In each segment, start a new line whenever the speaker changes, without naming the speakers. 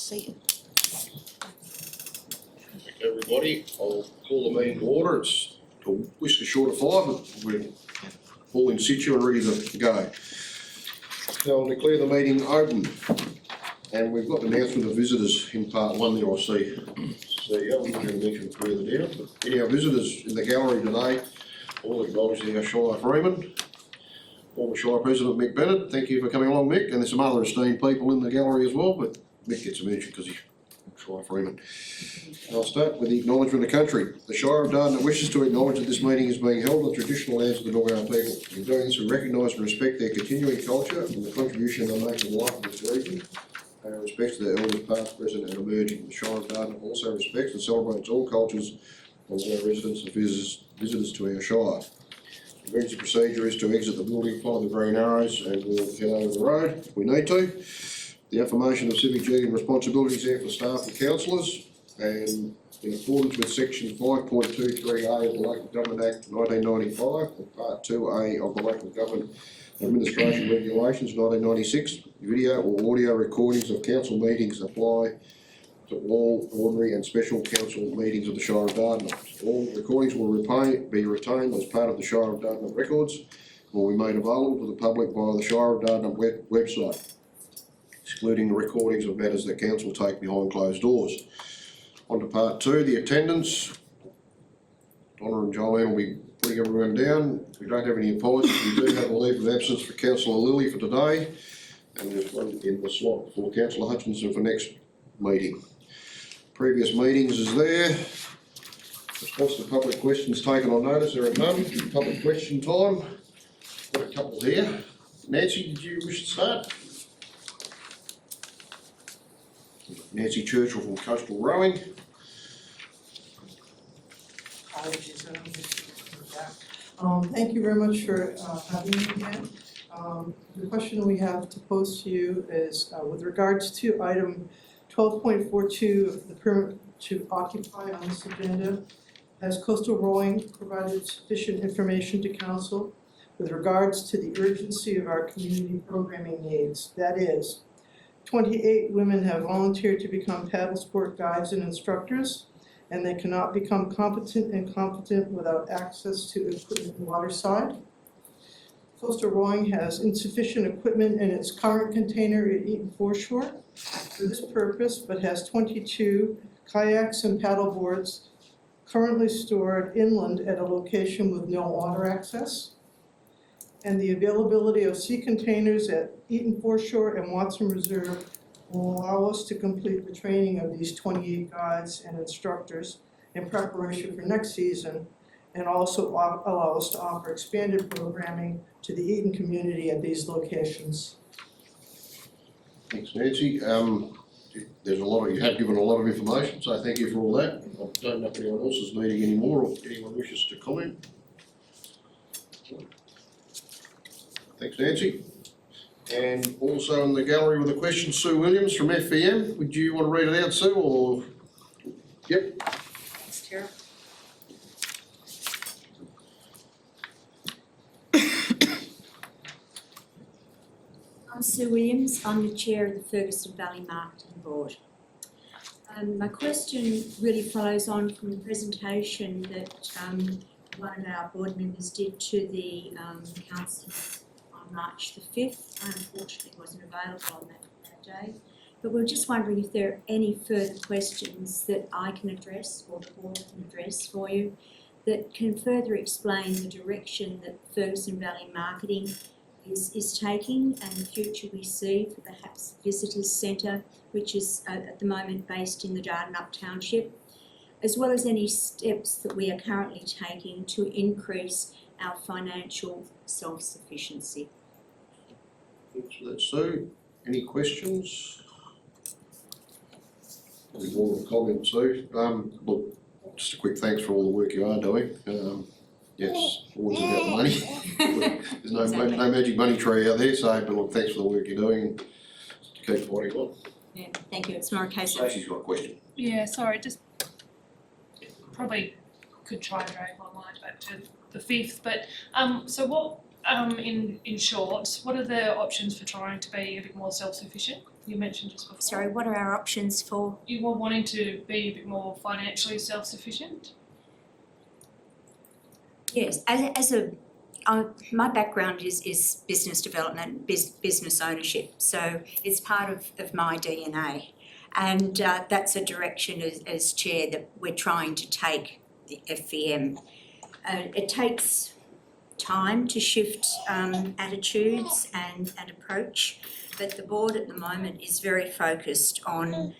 see you.
Everybody, I'll call the meeting to order. It's a whisker short of 5, but we're all in situ and ready to go. So I'll declare the meeting open. And we've got the announcement of visitors in part 1 there, I see. I'm not going to mention further down, but any of our visitors in the gallery today, all acknowledge our Shire Freeman, former Shire President Mick Bennett. Thank you for coming along, Mick, and there's some other esteemed people in the gallery as well, but Mick gets a mention because he's Shire Freeman. I'll start with the acknowledgement of country. The Shire of Dartmouth wishes to acknowledge that this meeting is being held on the traditional lands of the Noongar people. In doing this, we recognise and respect their continuing culture and the contribution they make to the life of this region. Pay our respects to their elders past, present and emerging. The Shire of Dartmouth also respects and celebrates all cultures of all our residents and visitors to our Shire. The emergency procedure is to exit the building, follow the green arrows and we'll get over the road if we need to. The affirmation of civic duty and responsibilities there for staff and councillors, and in accordance with section 5.23A of the Local Government Act 1995 and part 2A of the Local Government Administration Regulations 1996, video or audio recordings of council meetings apply to all ordinary and special council meetings of the Shire of Dartmouth. All recordings will be retained as part of the Shire of Dartmouth records and will be made available to the public via the Shire of Dartmouth website, excluding the recordings of matters that council take behind closed doors. On to part 2, the attendance. Donna and Jolene will be putting everyone down. We don't have any apologies. We do have a leave of absence for Councillor Lilly for today, and there's one in the slot for Councillor Hutchinson for next meeting. Previous meetings is there. Response to public questions taken on notice. There are none. Public question time. Got a couple here. Nancy, did you wish to start? Nancy Churchill from Coastal Rowing.
Apologies, thank you very much for having me again. The question we have to pose to you is with regards to item 12.42, the permit to occupy on this agenda. Has Coastal Rowing provided sufficient information to council with regards to the urgency of our community programming needs? That is, 28 women have volunteered to become paddle sport guides and instructors, and they cannot become competent and competent without access to equipment waterside. Coastal Rowing has insufficient equipment in its current container at Eaton Foreshore for this purpose, but has 22 kayaks and paddle boards currently stored inland at a location with no water access. And the availability of sea containers at Eaton Foreshore and Watson Reserve will allow us to complete the training of these 28 guides and instructors in preparation for next season, and also allow us to offer expanded programming to the Eaton community at these locations.
Thanks, Nancy. There's a lot of, you have given a lot of information, so thank you for all that. I don't know if anyone else is needing any more or anyone wishes to comment. Thanks, Nancy. And also in the gallery with a question, Sue Williams from FVM. Would you want to read it out, Sue, or? Yep.
Thanks, Chair.
I'm Sue Williams. I'm the Chair of the Ferguson Valley Marketing Board. My question really follows on from the presentation that one of our board members did to the council on March the 5th. I unfortunately wasn't available on that day, but we're just wondering if there are any further questions that I can address or the board can address for you that can further explain the direction that Ferguson Valley Marketing is taking and the future we see for perhaps Visitors Centre, which is at the moment based in the Dardanup Township, as well as any steps that we are currently taking to increase our financial self-sufficiency.
Thanks for that, Sue. Any questions? Any more comments, Sue? Look, just a quick thanks for all the work you are doing. Yes, always about the money. There's no magic money tree out there, so but look, thanks for the work you're doing and keep fighting on.
Yeah, thank you. It's more a case of...
Stacey's got a question.
Yeah, sorry, just probably could try and drag my mind back to the 5th, but so what, in short, what are the options for trying to be a bit more self-sufficient? you mentioned just before.
Sorry, what are our options for?
You were wanting to be a bit more financially self-sufficient?
Yes, my background is business development, business ownership, so it's part of my DNA. And that's a direction as chair that we're trying to take the FVM. It takes time to shift attitudes and approach, but the board at the moment is very focused on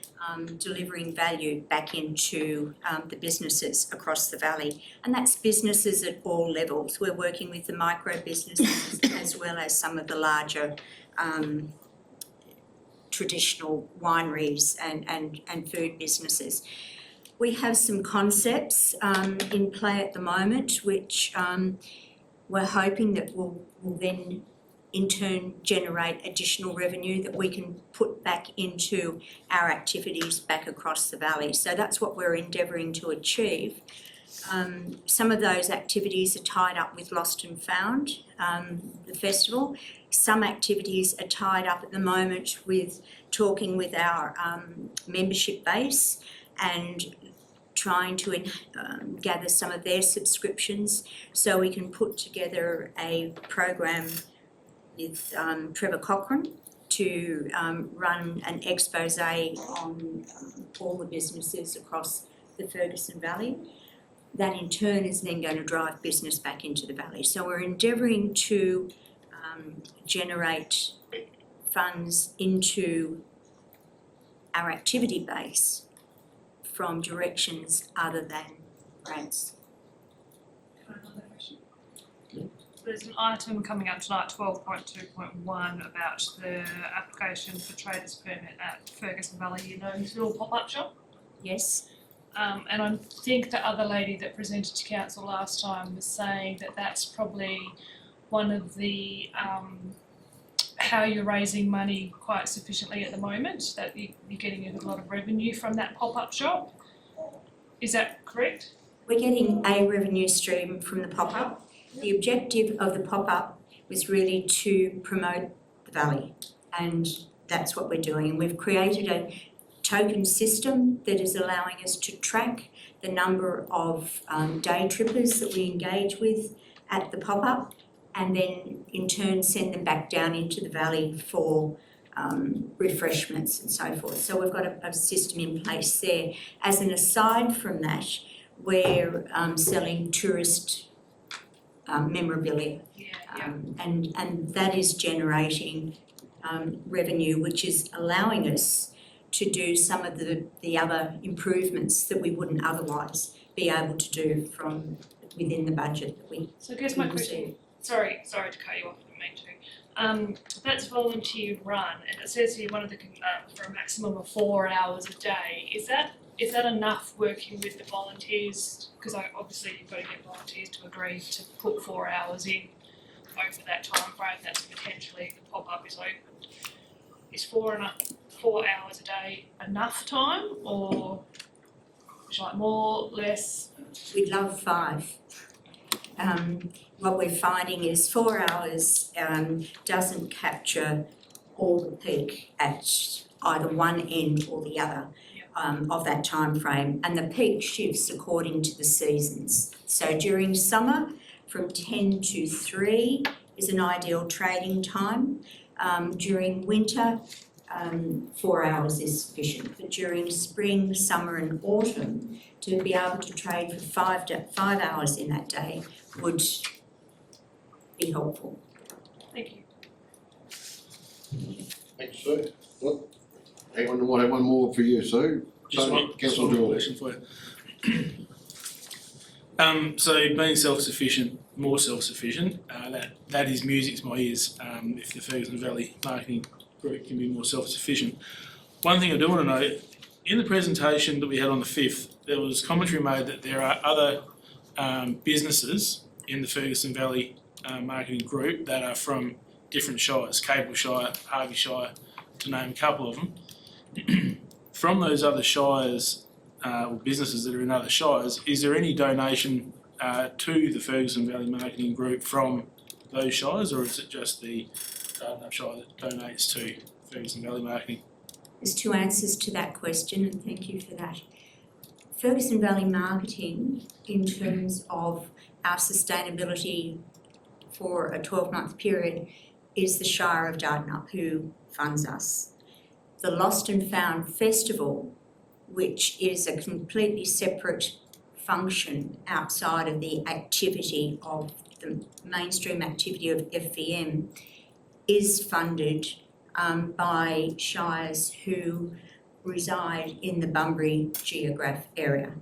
delivering value back into the businesses across the valley, and that's businesses at all levels. We're working with the micro businesses as well as some of the larger traditional wineries and food businesses. We have some concepts in play at the moment which we're hoping that will then in turn generate additional revenue that we can put back into our activities back across the valley. So that's what we're endeavouring to achieve. Some of those activities are tied up with Lost and Found, the festival. Some activities are tied up at the moment with talking with our membership base and trying to gather some of their subscriptions so we can put together a program with Trevor Cochrane to run an expose on all the businesses across the Ferguson Valley. That in turn is then going to drive business back into the valley. So we're endeavouring to generate funds into our activity base from directions other than grants.
Can I have another question? There's an item coming up tonight, 12.2.1, about the application for traders permit at Ferguson Valley, you know, this little pop-up shop.
Yes?
And I think the other lady that presented to council last time was saying that that's probably one of the how you're raising money quite sufficiently at the moment, that you're getting a lot of revenue from that pop-up shop. Is that correct?
We're getting a revenue stream from the pop-up. The objective of the pop-up was really to promote the valley, and that's what we're doing. We've created a token system that is allowing us to track the number of day trippers that we engage with at the pop-up, and then in turn send them back down into the valley for refreshments and so forth. So we've got a system in place there. As an aside from that, we're selling tourist memorabilia, and that is generating revenue, which is allowing us to do some of the other improvements that we wouldn't otherwise be able to do from within the budget that we
So I guess my
receive.
question, sorry to cut you off, I didn't mean to. That's volunteer run, and it says here one of the for a maximum of 4 hours a day. Is that enough working with the volunteers? Because obviously you've got to get volunteers to agree to put 4 hours in over that time frame. That's potentially the pop-up is opened. Is 4 hours a day enough time, or would you like more, less?
We'd love 5. What we're finding is 4 hours doesn't capture all the peak at either one end or the other of that time frame, and the peak shifts according to the seasons. So during summer, from 10 to 3 is an ideal trading time. During winter, 4 hours is sufficient, but during spring, summer and autumn, to be able to trade for 5 hours in that day would be helpful.
Thank you.
Thanks, Sue. Well, anyone might have one more for you, Sue?
Just one
Councillor Doyle.
question for you. So being self-sufficient, more self-sufficient, that is music to my ears. If the Ferguson Valley Marketing Group can be more self-sufficient. One thing I do want to know, in the presentation that we had on the 5th, there was commentary made that there are other businesses in the Ferguson Valley Marketing Group that are from different shires, Cable Shire, Harvey Shire, to name a couple of them. From those other shires, or businesses that are in other shires, is there any donation to the Ferguson Valley Marketing Group from those shires, or is it just the Dardanup Shire that donates to Ferguson Valley Marketing?
There's two answers to that question, and thank you for that. Ferguson Valley Marketing, in terms of our sustainability for a 12-month period, is the Shire of Dardanup who funds us. The Lost and Found Festival, which is a completely separate function outside of the activity of the mainstream activity of FVM, is funded by shires who reside in the Bunbury geograph area.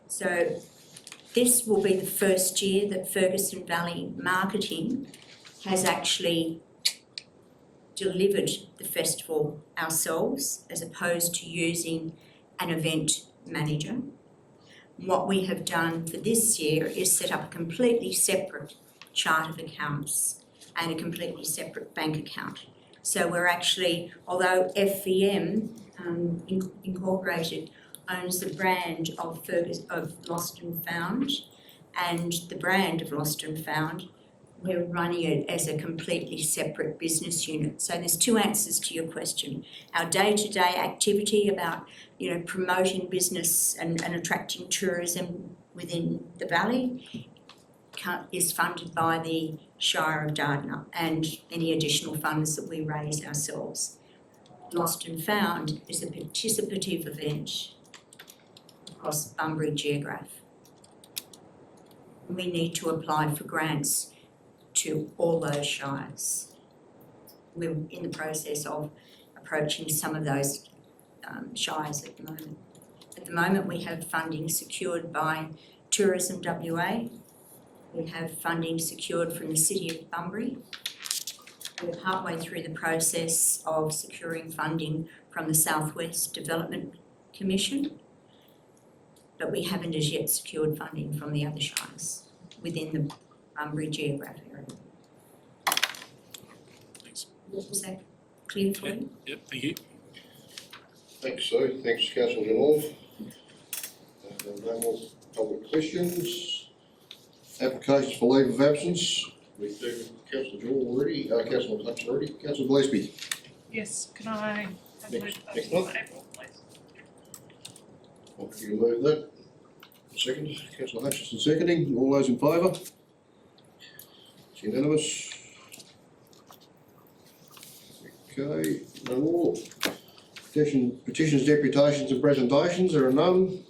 So this will be the first year that Ferguson Valley Marketing has actually delivered the festival ourselves as opposed to using an event manager. What we have done for this year is set up a completely separate chart of accounts and a completely separate bank account. So we're actually, although FVM Incorporated owns the brand of Lost and Found and the brand of Lost and Found, we're running it as a completely separate business unit. So there's two answers to your question. Our day-to-day activity about, promoting business and attracting tourism within the valley is funded by the Shire of Dardanup and any additional funds that we raise ourselves. Lost and Found is a participative event across Bunbury geograph. We need to apply for grants to all those shires. We're in the process of approaching some of those shires at the moment. At the moment, we have funding secured by Tourism WA. We have funding secured from the City of Bunbury. We're partway through the process of securing funding from the Southwest Development Commission, but we haven't as yet secured funding from the other shires within the Bunbury geographic area.
Thanks.
Was that clear for you?
Yep, thank you.
Thanks, Sue. Thanks, Councillor Denolf. No more public questions. Applications for leave of absence. We do Councillor Jewell already, Councillor Hutch already. Councillor Gillespie.
Yes, can I have a
Next
motion
one.
for April, please?
I'll give you a move that. Second, Councillor Hutchinson seconding. All those in favour? It's unanimous. Okay, no more. Petitions, deputations and presentations, there are none.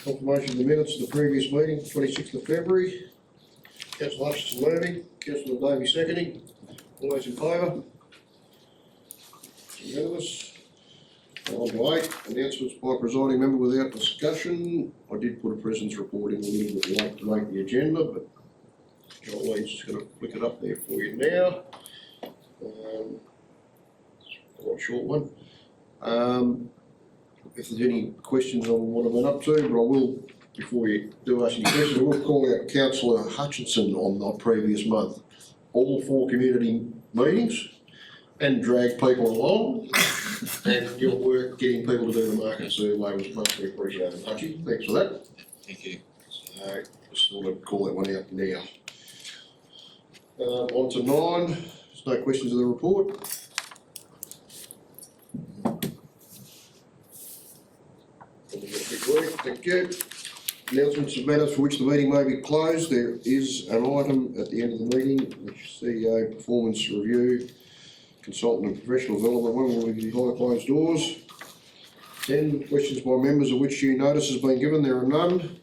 Confirmation of the minutes of the previous meeting, 26th of February. Councillor Hutchinson moving, Councillor Davey seconding. All those in favour? It's unanimous. On to 8, announcements by presiding member without discussion. I did put a presence report in a little bit late to make the agenda, but Jolene's just going to flick it up there for you now. Quite a short one. If there's any questions on what I've been up to, but I will, before you do ask any questions, I will call out Councillor Hutchinson on the previous month. All 4 community meetings and drag people along. And your work getting people to do the market survey was much appreciated. Hutchie, thanks for that.
Thank you.
So, just thought I'd call that one out now. On to 9, there's no questions of the report. Thank you. Announcements of matters for which the meeting may be closed. There is an item at the end of the meeting, which CEO performance review, consultant and professional development, when will we be behind closed doors? 10 questions by members of which due notice has been given, there are none.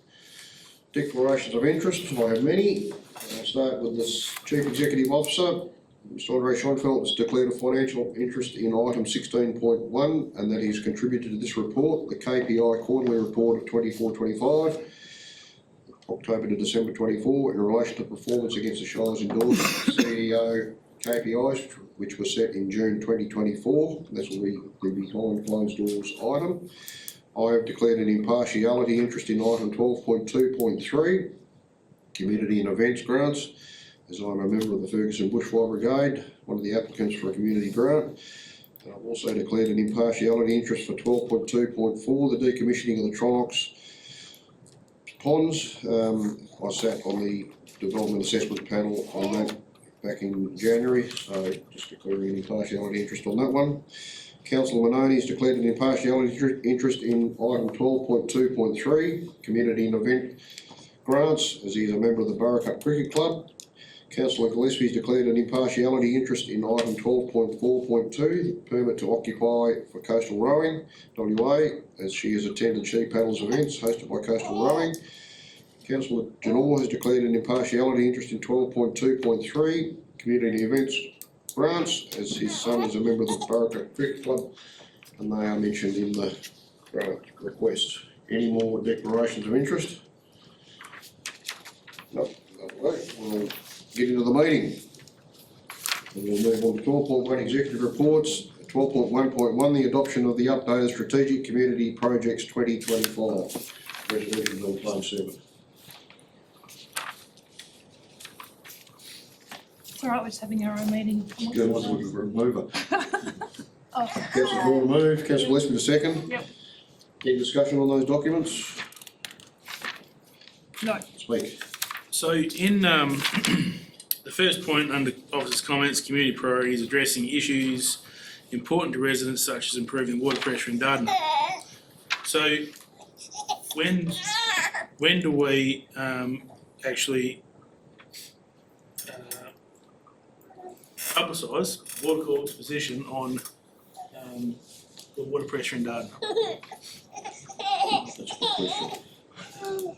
Declarations of interest, I have many. I'll start with this Chief Executive Officer. Mr. Andre Scheinfeld has declared a financial interest in item 16.1 and that he's contributed to this report, the KPI quarterly report of 24-25, October to December 24, in relation to performance against the Shire's endorsed CEO KPIs, which were set in June 2024. This will be the behind closed doors item. I have declared an impartiality interest in item 12.2.3, community and events grants, as I'm a member of the Ferguson Bushfire Brigade, one of the applicants for a community grant. And I've also declared an impartiality interest for 12.2.4, the decommissioning of the Trollocs ponds. I sat on the development assessment panel on that back in January, so just declaring an impartiality interest on that one. Councillor Manoni has declared an impartiality interest in item 12.2.3, community and event grants, as he is a member of the Burracup Cricket Club. Councillor Gillespie has declared an impartiality interest in item 12.4.2, permit to occupy for coastal rowing, WA, as she has attended She Paddles events hosted by Coastal Rowing. Councillor Janor has declared an impartiality interest in 12.2.3, community events grants, as his son is a member of the Burracup Cricket Club, and they are mentioned in the grant request. Any more declarations of interest? No, okay, we'll get into the meeting. And we'll move on to 12.1 executive reports, 12.1.1 the adoption of the updated strategic community projects 2025, resolutions on Plan 7.
It's alright, we're just having our own meeting.
Good, we'll remove her.
Oh.
Councillor Hall removed, Councillor Gillespie the second.
Yep.
Any discussion on those documents?
No.
Speak.
So in the first point under officers' comments, community priorities, addressing issues important to residents such as improving water pressure in Dardanup. So when do we actually publicise Water Corp's position on the water pressure in Dardanup?
That's a good question.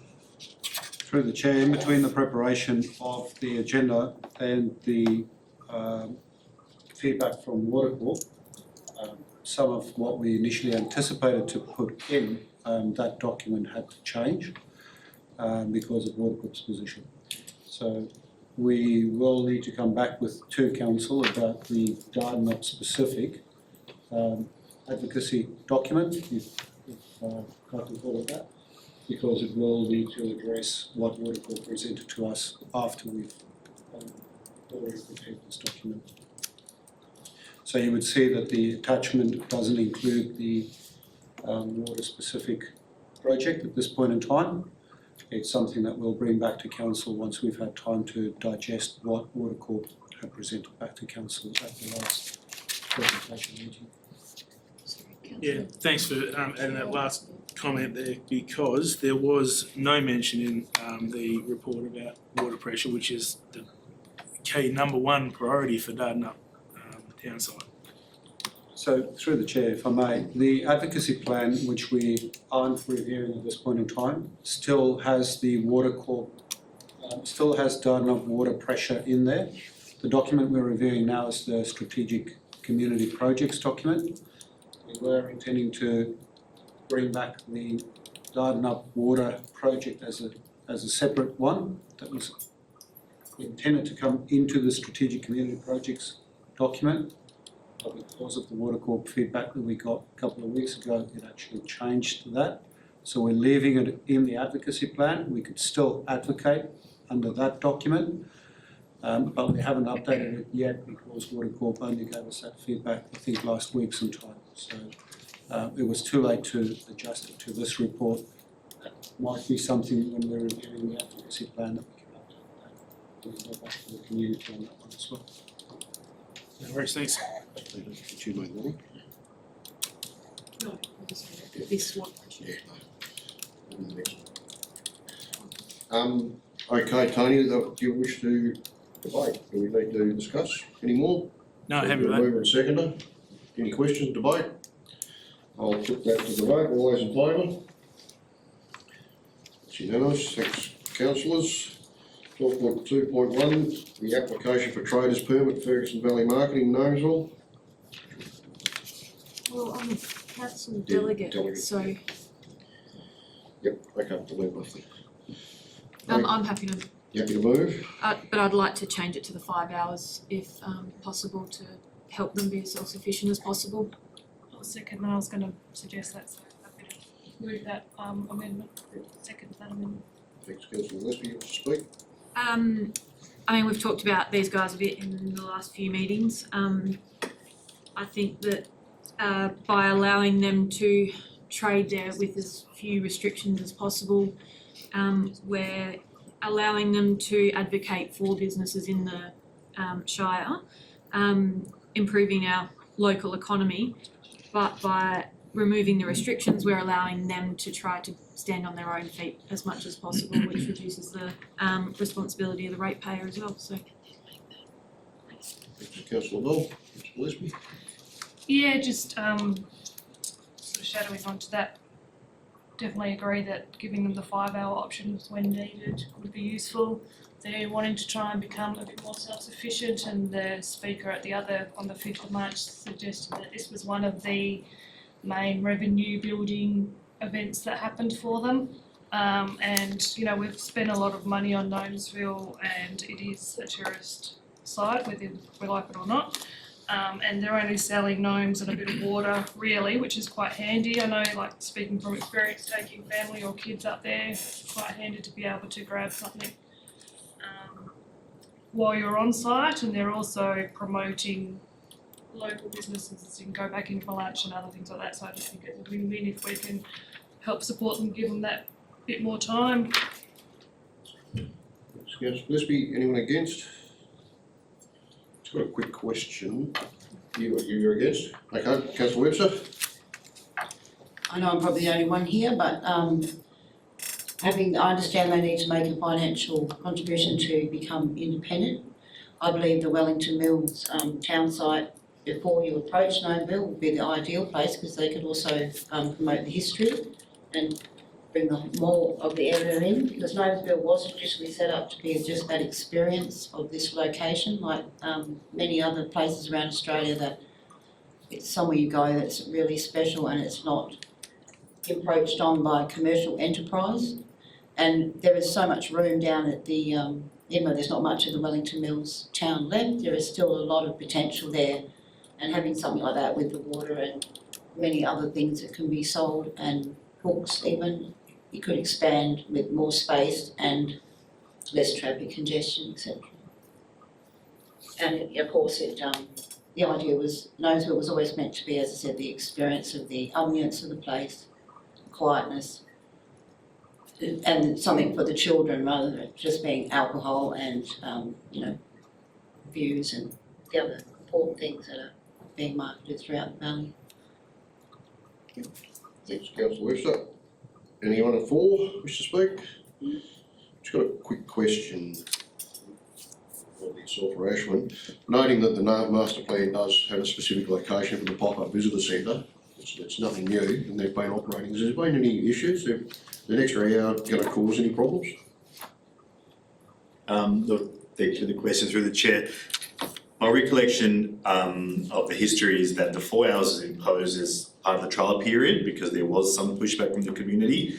Through the chair, in between the preparation of the agenda and the feedback from Watercorp, some of what we initially anticipated to put in that document had to change because of Watercorp's position. So we will need to come back to council about the Dardanup specific advocacy document, if I can call it that, because it will need to address what Watercorp presented to us after we've already prepared this document. So you would see that the attachment doesn't include the water-specific project at this point in time. It's something that we'll bring back to council once we've had time to digest what Watercorp had presented back to council at the last presentation meeting.
Yeah, thanks for adding that last comment there, because there was no mention in the report about water pressure, which is the key number one priority for Dardanup town site.
So through the chair, if I may, the advocacy plan, which we aren't reviewing at this point in time, still has the Watercorp, still has Dardanup water pressure in there. The document we're reviewing now is the strategic community projects document. We were intending to bring back the Dardanup water project as a separate one that was intended to come into the strategic community projects document. But because of the Watercorp feedback that we got a couple of weeks ago, it actually changed to that. So we're leaving it in the advocacy plan. We could still advocate under that document, but we haven't updated it yet because Watercorp only gave us that feedback, I think, last week sometime. So it was too late to adjust it to this report. That might be something when we're reviewing the advocacy plan that we can update that. We'll go back to the community on that one as well.
No worries, thanks.
Did you make one?
No, this one.
Okay, Tony, do you wish to debate? Do we need to discuss any more?
No, happy with that.
Mover and seconder. Any questions, debate? I'll put that to the vote. All those in favour? It's unanimous. Thanks, councillors. 12.2.1, the application for traders permit, Ferguson Valley Marketing, Gnomesville.
Well, I'm a council
Yeah,
delegate,
delegate.
so
Yep, okay, the leave off
I'm happy to,
You happy to move?
but I'd like to change it to the 5 hours if possible, to help them be as self-sufficient as possible.
I'll second that, I was gonna suggest that, so happy to move that amendment, second that amendment.
Thanks, councillor Gillespie, you want to speak?
I mean, we've talked about these guys a bit in the last few meetings. I think that by allowing them to trade there with as few restrictions as possible, we're allowing them to advocate for businesses in the Shire, improving our local economy, but by removing the restrictions, we're allowing them to try to stand on their own feet as much as possible, which reduces the responsibility of the ratepayer as well, so.
Thanks, councillor Bell. Councillor Gillespie.
Yeah, just sort of shadowing onto that. Definitely agree that giving them the 5-hour options when needed would be useful. They're wanting to try and become a bit more self-sufficient, and the speaker at the other on the 5th of March suggested that this was one of the main revenue building events that happened for them. And you know, we've spent a lot of money on Gnomesville, and it is a tourist site, whether we like it or not. And they're only selling gnomes and a bit of water, really, which is quite handy. I know, like, speaking from experience, taking family or kids up there, it's quite handy to be able to grab something while you're on site. And they're also promoting local businesses. You can go back in for lunch and other things like that. So I just think it's a win-win if we can help support them, give them that bit more time.
Thanks, councillor Gillespie. Anyone against? Just got a quick question. You're against? Okay, councillor Webster.
I know I'm probably the only one here, but I understand they need to make a financial contribution to become independent. I believe the Wellington Mills town site, before you approach Gnomeville, would be the ideal place, because they could also promote the history and bring more of the area in, because Gnomesville was traditionally set up to be just that experience of this location, like many other places around Australia, that it's somewhere you go that's really special and it's not encroached on by commercial enterprise. And there is so much room down at the, even though there's not much of the Wellington Mills town left, there is still a lot of potential there. And having something like that with the water and many other things that can be sold, and books even, you could expand with more space and less traffic congestion, etc. And of course the idea was, Gnomesville was always meant to be, as I said, the experience of the ambience of the place, quietness, and something for the children rather than just being alcohol and views and the other important things that are being marketed throughout the valley.
Thanks, councillor Webster. Anyone for wish to speak? Just got a quick question for yourself or Ashwin. Noting that the master plan does have a specific location for the pop-up visitor centre, it's nothing new and they've been operating. Has there been any issues? The next hour going to cause any problems?
Look, thank you for the question through the chair. My recollection of the history is that the 4 hours was imposed as part of the trial period because there was some pushback from the community.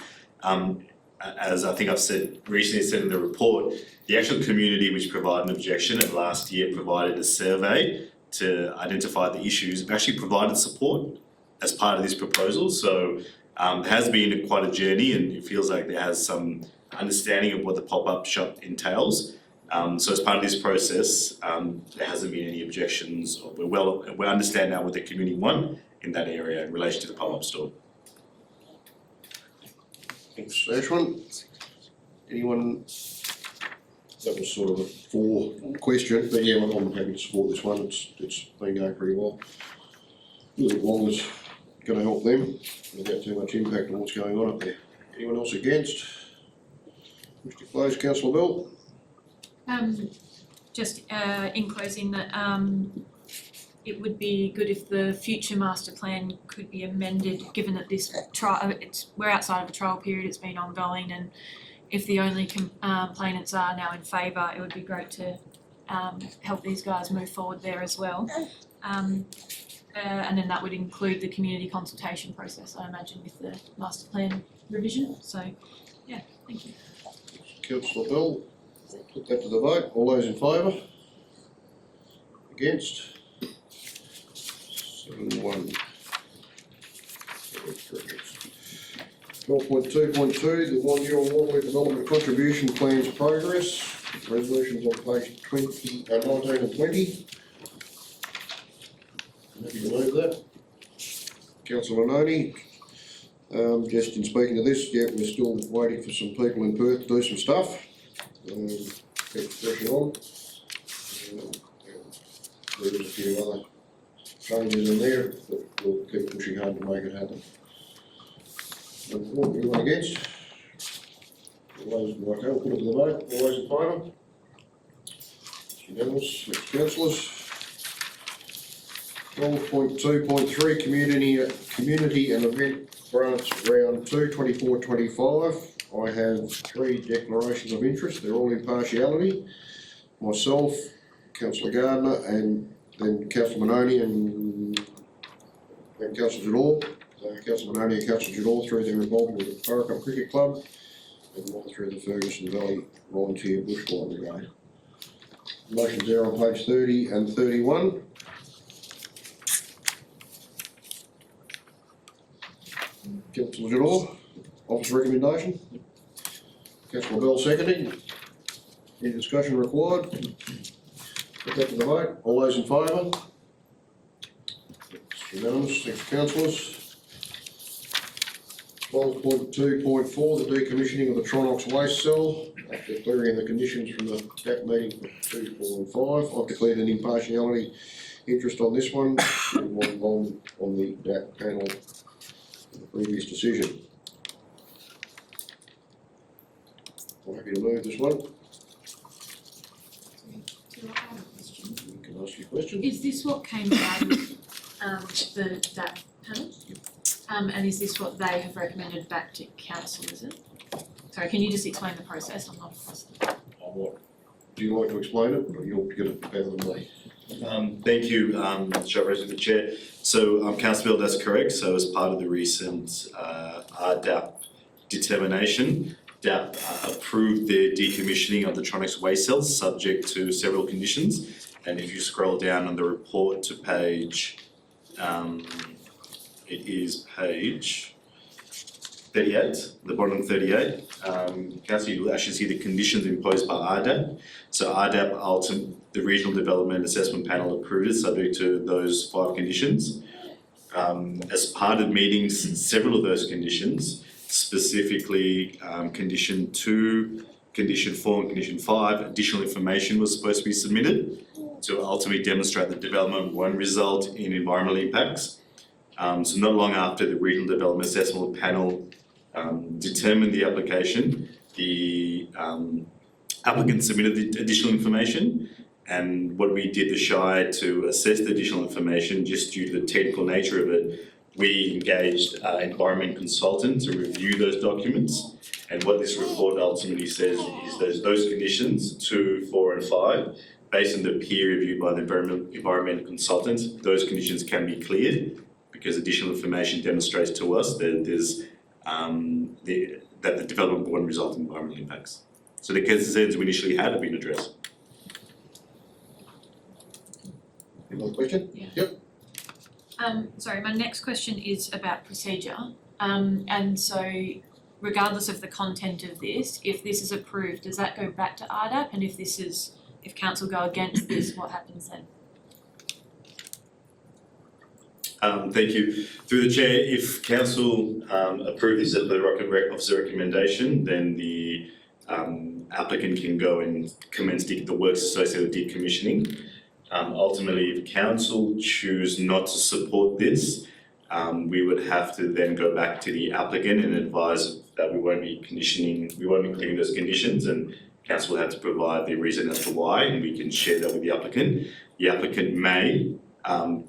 As I think I've recently said in the report, the actual community which provided an objection and last year provided a survey to identify the issues, actually provided support as part of this proposal. So it has been quite a journey, and it feels like there has some understanding of what the pop-up shop entails. So as part of this process, there hasn't been any objections. We understand now what the community want in that area in relation to the pop-up store.
Thanks, Ashwin. Anyone? That was sort of a for question, but yeah, I'm happy to support this one. It's been going pretty well. A little long is going to help them without too much impact on what's going on up there. Anyone else against? Wish to close, councillor Bell?
Just in closing that it would be good if the future master plan could be amended, given that this trial, we're outside of a trial period, it's been ongoing, and if the only complainants are now in favour, it would be great to help these guys move forward there as well. And then that would include the community consultation process, I imagine, with the master plan revision. So, yeah, thank you.
Councillor Bell, I'll put that to the vote. All those in favour? Against? 7-1. 12.2.2, the 1 year Waterloo Development Contribution Plans Progress. Resolutions on page 19 and 20. Happy to move that. Councillor Noni, just in speaking to this, yeah, we're still waiting for some people in Perth to do some stuff. Keep pressure on. There is a few other changes in there, but we'll keep pushing hard to make it happen. Anyone against? All those, okay, we'll put it to the vote, all those in favour? It's unanimous, next councillors. 12.2.3, community and event grants round 2, 24-25. I have 3 declarations of interest, they're all in partiality. Myself, councillor Gardner, and then councillor Manoni and councillor Jador. Councillor Manoni and councillor Jador through their involvement with the Paracup Cricket Club and one through the Ferguson Valley Volunteer Bushfire Brigade. Motion's there on page 30 and 31. Councillor Jador, office recommendation. Councillor Bell seconding. Any discussion required? Put that to the vote. All those in favour? It's unanimous. Thanks, councillors. 12.2.4, the decommissioning of the Tronox waste cell. After clearing the conditions from the DAP meeting for 2, 4 and 5, I've declared an impartiality interest on this one. One involved on the DAP panel in the previous decision. I'm happy to move this one. You can ask your question.
Is this what came out of that panel? And is this what they have recommended back to council, is it? Sorry, can you just explain the process? I'm not
Do you like to explain it, or you'll get it better than me?
Thank you, Chair President, the Chair. So, Councillor Bill, that's correct. So as part of the recent RDAP determination, DAP approved the decommissioning of the Tronox waste cells subject to several conditions. And if you scroll down on the report to page, it is page 38, the bottom 38. Councillor, you'll actually see the conditions imposed by RDAP. So RDAP, the Regional Development Assessment Panel approved it subject to those 5 conditions. As part of meetings, several of those conditions, specifically condition 2, condition 4 and condition 5, additional information was supposed to be submitted to ultimately demonstrate that development won't result in environmental impacts. So not long after the Regional Development Assessment Panel determined the application, the applicant submitted the additional information, and what we did, the Shire, to assess the additional information, just due to the technical nature of it, we engaged an environment consultant to review those documents. And what this report ultimately says is those conditions, 2, 4 and 5, based on the peer review by the environmental consultant, those conditions can be cleared because additional information demonstrates to us that that the development won't result in environmental impacts. So the concerns we initially had have been addressed.
Any other question?
Yeah.
Yep.
Sorry, my next question is about procedure. And so regardless of the content of this, if this is approved, does that go back to RDAP? And if council go against this, what happens then?
Thank you. Through the chair, if council approves the officer recommendation, then the applicant can go and commence the works associated with decommissioning. Ultimately, if council choose not to support this, we would have to then go back to the applicant and advise that we won't be clearing those conditions, and council will have to provide the reason as to why, and we can share that with the applicant. The applicant may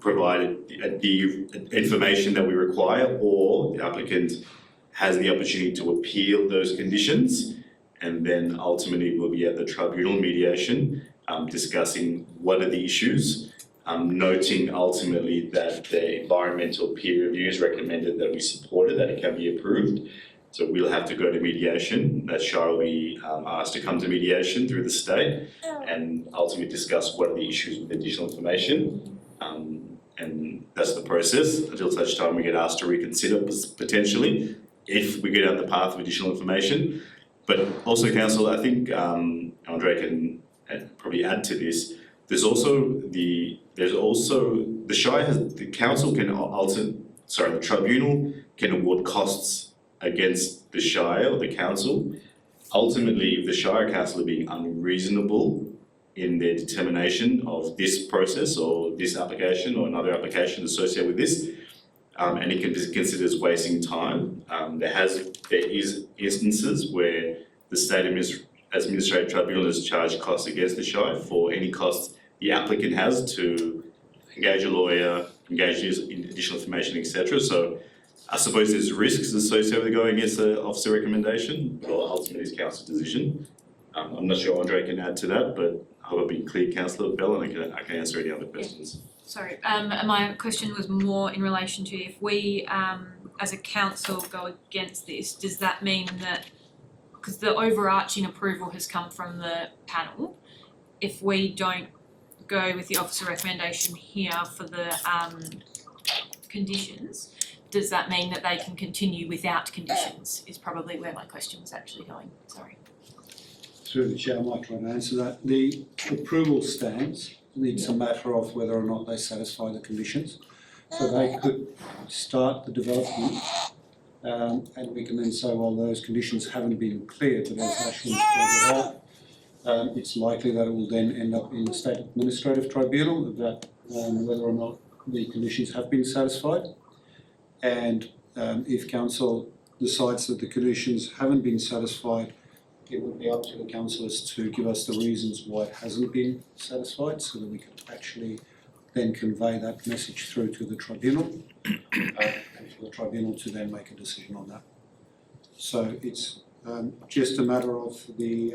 provide the information that we require, or the applicant has the opportunity to appeal those conditions, and then ultimately we'll be at the tribunal mediation discussing what are the issues, noting ultimately that the environmental peer reviews recommended that we support it, that it can be approved. So we'll have to go to mediation. That Shire will be asked to come to mediation through the state and ultimately discuss what are the issues with additional information. And that's the process until such time we get asked to reconsider potentially if we go down the path of additional information. But also, council, I think Andre can probably add to this. The tribunal can award costs against the Shire or the council. Ultimately, if the Shire council are being unreasonable in their determination of this process or this application or another application associated with this. And it can be considered as wasting time. There is instances where the state administrative tribunal has charged costs against the Shire for any costs the applicant has to engage a lawyer, engage in additional information, etc. So I suppose there's risks associated with going against the officer recommendation, but ultimately it's council's decision. I'm not sure Andre can add to that, but I hope I've been clear, Councillor Bell, and I can answer any other questions.
Sorry, my question was more in relation to if we, as a council, go against this, does that mean that, because the overarching approval has come from the panel, if we don't go with the officer recommendation here for the conditions, does that mean that they can continue without conditions, is probably where my question was actually going, sorry.
Through the chair, I might try and answer that. The approval stands. It's a matter of whether or not they satisfy the conditions. So they could start the development, and we can then say, well, those conditions haven't been cleared, but as Ashley pointed out, it's likely that it will then end up in the State Administrative Tribunal, that whether or not the conditions have been satisfied. And if council decides that the conditions haven't been satisfied, it would be up to the councillors to give us the reasons why it hasn't been satisfied, so that we can actually then convey that message through to the tribunal, and for the tribunal to then make a decision on that. So it's just a matter of the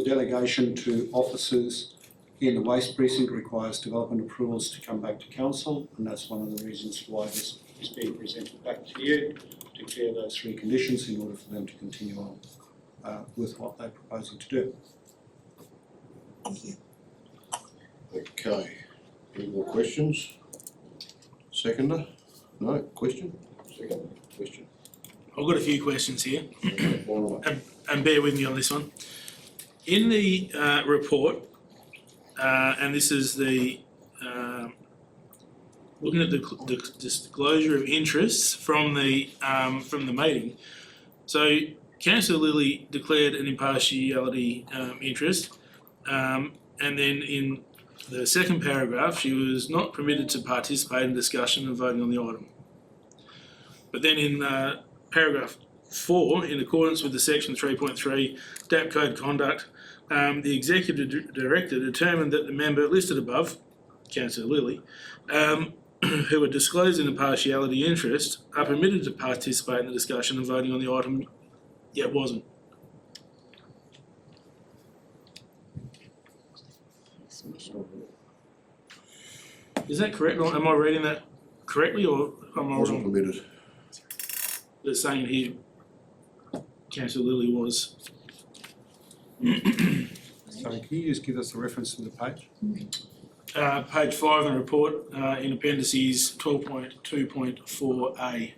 delegation to officers in the waste precinct requires development approvals to come back to council, and that's one of the reasons why this is being presented back to you, to clear those three conditions in order for them to continue on with what they're proposing to do.
Okay, any more questions? Seconder? No, question? Second, question.
I've got a few questions here,
One
and bear with me on this one. In the report, and this is the looking at the disclosure of interests from the meeting. So Councillor Lilly declared an impartiality interest, and then in the second paragraph, she was not permitted to participate in discussion and voting on the item. But then in paragraph 4, in accordance with the section 3.3 DAP Code Conduct, the Executive Director determined that the member listed above, Councillor Lilly, who are disclosing impartiality interest, are permitted to participate in the discussion and voting on the item, yet wasn't. Is that correct? Or am I reading that correctly, or am I
wasn't
wrong?
permitted.
They're saying here, Councillor Lilly was.
Sorry, can you just give us the reference to the page?
Page 5 in the report, in appendices 12.2.4a.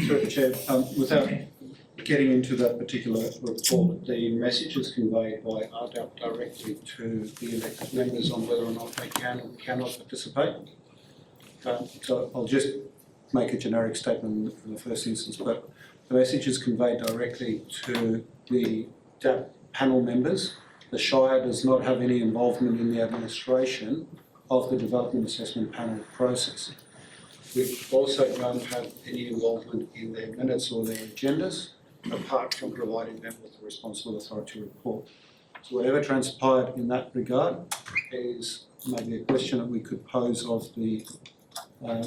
Through the chair, without getting into that particular report, the message is conveyed by RDAP directly to the elected members on whether or not they can or cannot participate. So I'll just make a generic statement in the first instance, but the message is conveyed directly to the DAP panel members. The Shire does not have any involvement in the administration of the development assessment panel process. We also don't have any involvement in their minutes or their agendas, apart from providing them with the responsible authority report. So whatever transpired in that regard is maybe a question that we could pose of the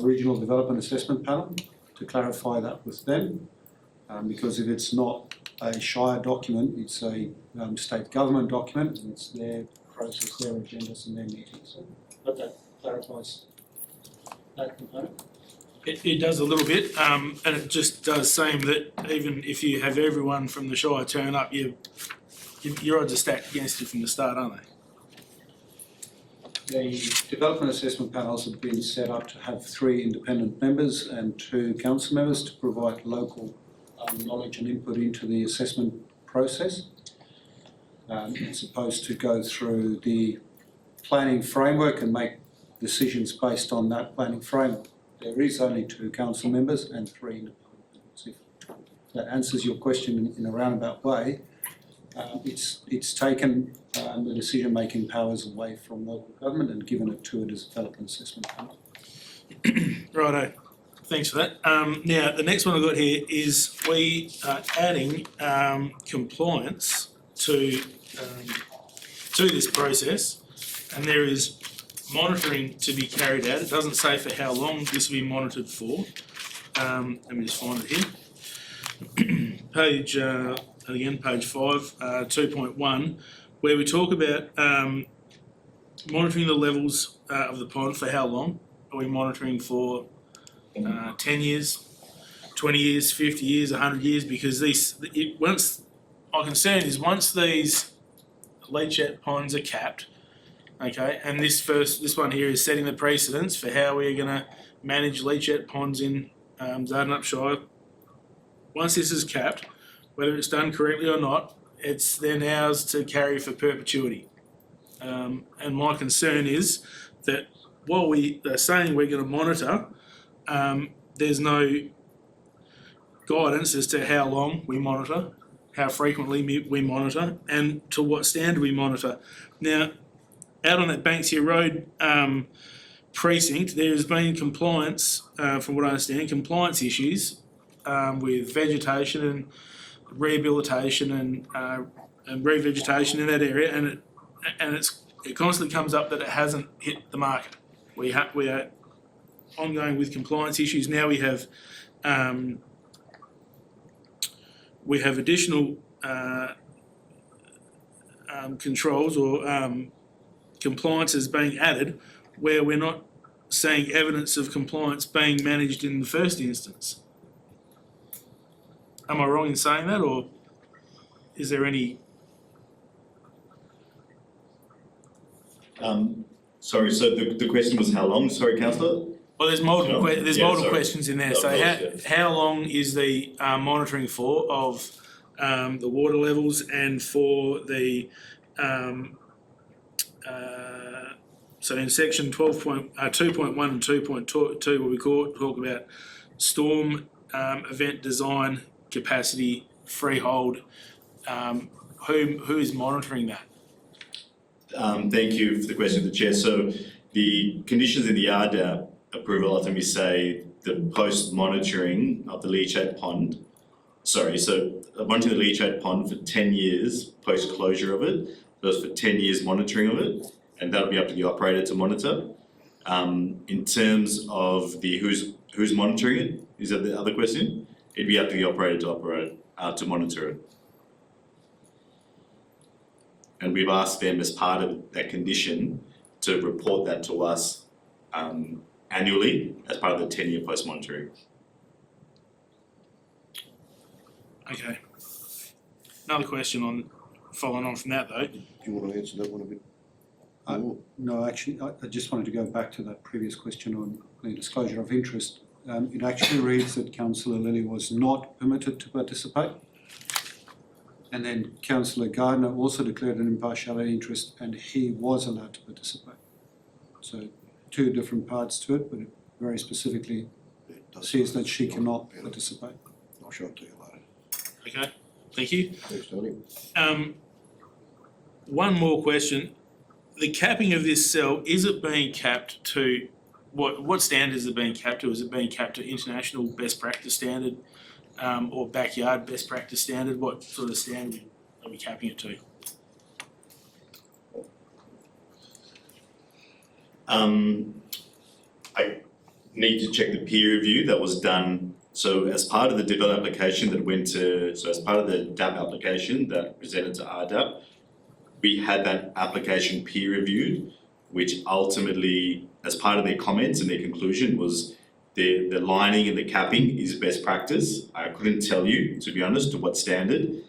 Regional Development Assessment Panel to clarify that with them, because if it's not a Shire document, it's a state government document, and it's their process, their agendas and their meetings. But that clarifies that component.
It does a little bit, and it just does seem that even if you have everyone from the Shire turn up, your odds are stacked against you from the start, aren't they?
The development assessment panels have been set up to have 3 independent members and 2 council members to provide local knowledge and input into the assessment process. It's supposed to go through the planning framework and make decisions based on that planning framework. There is only 2 council members and 3 independent members. that answers your question in a roundabout way. It's taken the decision-making powers away from local government and given it to a development assessment panel.
Righto, thanks for that. Now, the next one I've got here is we are adding compliance to this process, and there is monitoring to be carried out. It doesn't say for how long this will be monitored for. Let me just find it here. Page 5, 2.1, where we talk about monitoring the levels of the pond. For how long are we monitoring for? 10 years, 20 years, 50 years, 100 years, because my concern is once these leachate ponds are capped, okay, and this one here is setting the precedence for how we're gonna manage leachate ponds in Dardanup Shire. Once this is capped, whether it's done correctly or not, it's then ours to carry for perpetuity. And my concern is that while we are saying we're gonna monitor, there's no guidance as to how long we monitor, how frequently we monitor, and to what standard we monitor. Now, out on that Banksia Road precinct, there has been compliance, from what I understand, compliance issues with vegetation and rehabilitation and revegetation in that area, and it constantly comes up that it hasn't hit the market. We are ongoing with compliance issues. Now we have additional controls or compliances being added where we're not seeing evidence of compliance being managed in the first instance. Am I wrong in saying that, or is there any?
Sorry, so the question was how long? Sorry, councillor?
Well, there's multiple
sorry.
questions in there.
Of
So
course,
how long is the monitoring for of the water levels and for the so in section 2.1 and 2.2 where we talk about storm event design capacity freehold, who is monitoring that?
Thank you for the question, the chair. So the conditions in the RDAP approval ultimately say the post-monitoring of the leachate pond, monitoring the leachate pond for 10 years post-closure of it, goes for 10 years monitoring of it, and that'll be up to the operator to monitor. In terms of the who's monitoring it, is that the other question? It'd be up to the operator to monitor it. And we've asked them as part of that condition to report that to us annually as part of the 10-year post-monitoring.
Okay. Another question following on from that though.
Do you want to answer that one a bit more?
No, actually, I just wanted to go back to that previous question on the disclosure of interest. It actually reads that Councillor Lilly was not permitted to participate. And then Councillor Gardner also declared an impartiality interest and he was allowed to participate. So two different parts to it, but it very specifically says that she cannot participate.
I'll show it to you later.
Okay, thank you.
Thanks, Tony.
One more question. The capping of this cell, is it being capped to, what standard is it being capped to? Is it being capped to international best practice standard or backyard best practice standard? What sort of standard are we capping it to?
I need to check the peer review that was done. So as part of the development application as part of the DAP application that presented to RDAP, we had that application peer reviewed, which ultimately, as part of their comments and their conclusion, was the lining and the capping is best practice. I couldn't tell you, to be honest, to what standard,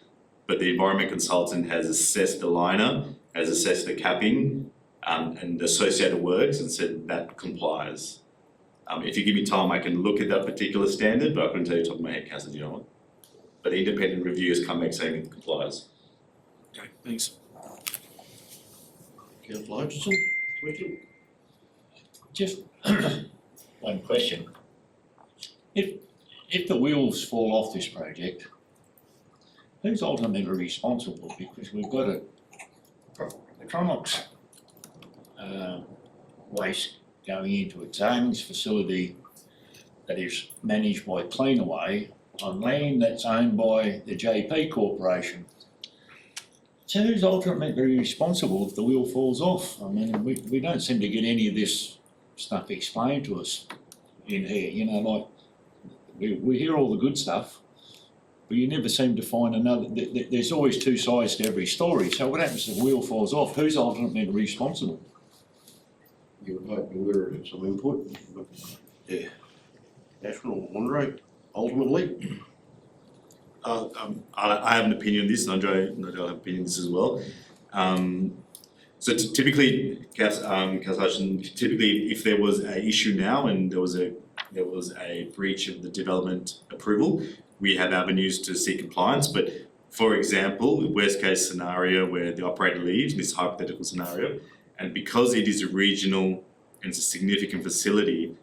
but the environment consultant has assessed the liner, has assessed the capping, and the associated works and said that complies. If you give me time, I can look at that particular standard, but I couldn't tell you off the top of my head, Councillor Dion. But the independent review has come back saying it complies.
Okay, thanks.
Councillor Hutchinson, question?
Just one question. If the wheels fall off this project who's ultimately responsible? Because we've got the Tronox waste going into a tailings facility that is managed by Cleanaway on land that's owned by the JP Corporation. So who's ultimately responsible if the wheel falls off? I mean, we don't seem to get any of this stuff explained to us in here, you know, like, we hear all the good stuff, but you never seem to find another, there's always two sides to every story. So what happens if the wheel falls off? Who's ultimately responsible?
You would hope you would have some input, but yeah. National Andre, ultimately.
I have an opinion on this, and Andre, no doubt have an opinion on this as well. So typically, Cass Hutchin, typically if there was an issue now and there was a breach of the development approval, we have avenues to seek compliance. But for example, worst case scenario where the operator leaves, this hypothetical scenario, and because it is a regional and it's a significant facility,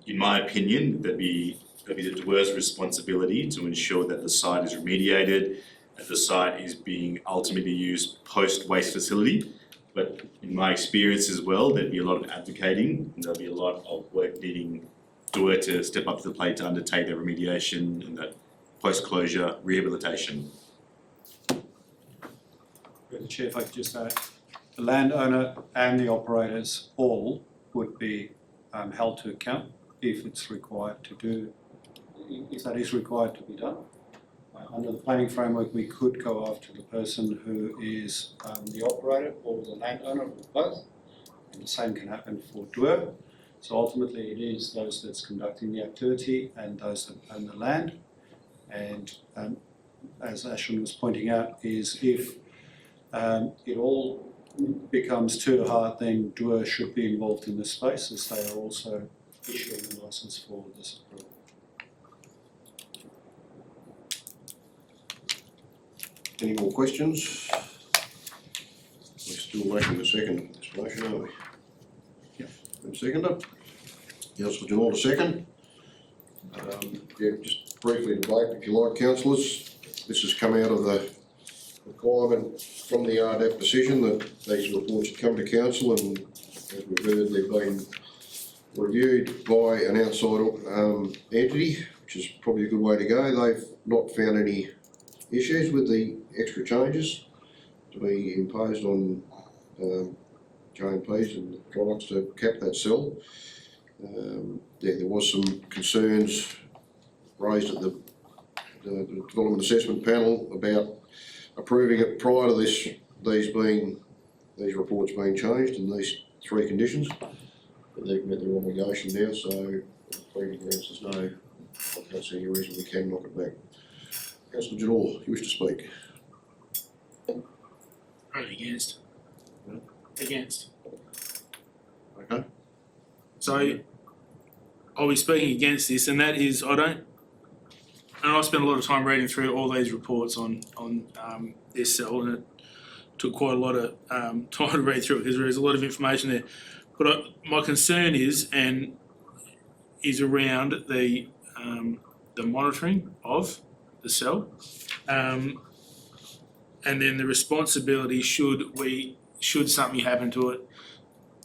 in my opinion, that'd be the DWER's responsibility to ensure that the site is remediated, that the site is being ultimately used post-waste facility. But in my experience as well, there'd be a lot of advocating, and there'll be a lot of work needing DWER to step up to the plate to undertake that remediation and that post-closure rehabilitation.
Through the chair, if I could just say, the landowner and the operators all would be held to account if it's required to do, if that is required to be done. Under the planning framework, we could go after the person who is the operator or the landowner, or both, and the same can happen for DWER. So ultimately, it is those that's conducting the activity and those that own the land. And as Ashwin was pointing out, is if it all becomes too hard, then DWER should be involved in this space, as they are also issuing the licence for this approval.
Any more questions? We're still waiting the second explanation, aren't we?
Yep.
And seconder? Councillor Janota, second. Yeah, just briefly debate, if you like, councillors. This has come out of the requirement from the RDAP decision that these reports should come to council, and as we've heard, they've been reviewed by an outside entity, which is probably a good way to go. They've not found any issues with the extra changes to be imposed on J&Ps and Tronox to cap that cell. There was some concerns raised at the Development Assessment Panel about approving it prior to these reports being changed in these three conditions. But they've met their obligation now, so on pleading grounds, I don't see any reason we can knock it back. Councillor Janor, you wish to speak?
Only against. Against.
Okay.
So I'll be speaking against this, and that is I spent a lot of time reading through all these reports on this cell, and it took quite a lot of time to read through it because there is a lot of information there. But my concern is around the monitoring of the cell, and then the responsibility should something happen to it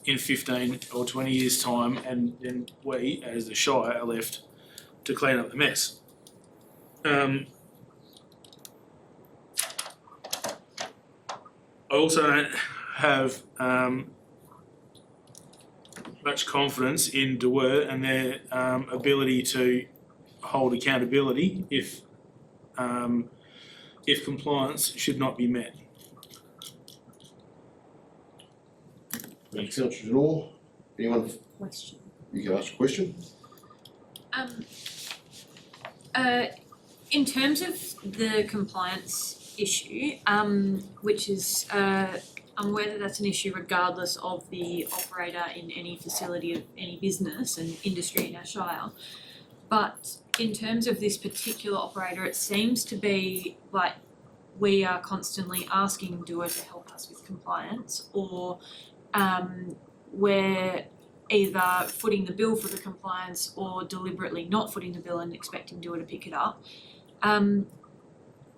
in 15 or 20 years' time, and then we, as the Shire, are left to clean up the mess. I also don't have much confidence in DWER and their ability to hold accountability if compliance should not be met.
Councillor Janor, anyone?
Question.
You can ask a question.
In terms of the compliance issue, which is, I'm aware that that's an issue regardless of the operator in any facility of any business and industry in our Shire. But in terms of this particular operator, it seems to be like we are constantly asking DWER to help us with compliance, or we're either footing the bill for the compliance or deliberately not footing the bill and expecting DWER to pick it up.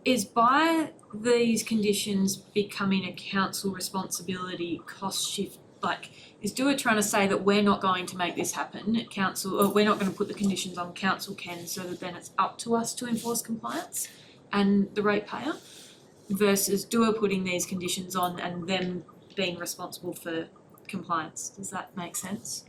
is by these conditions becoming a council responsibility cost shift? Like, is DUA trying to say that we're not going to make this happen at council, or we're not going to put the conditions on, council can, so that then it's up to us to enforce compliance and the ratepayer, versus DUA putting these conditions on and them being responsible for compliance? Does that make sense?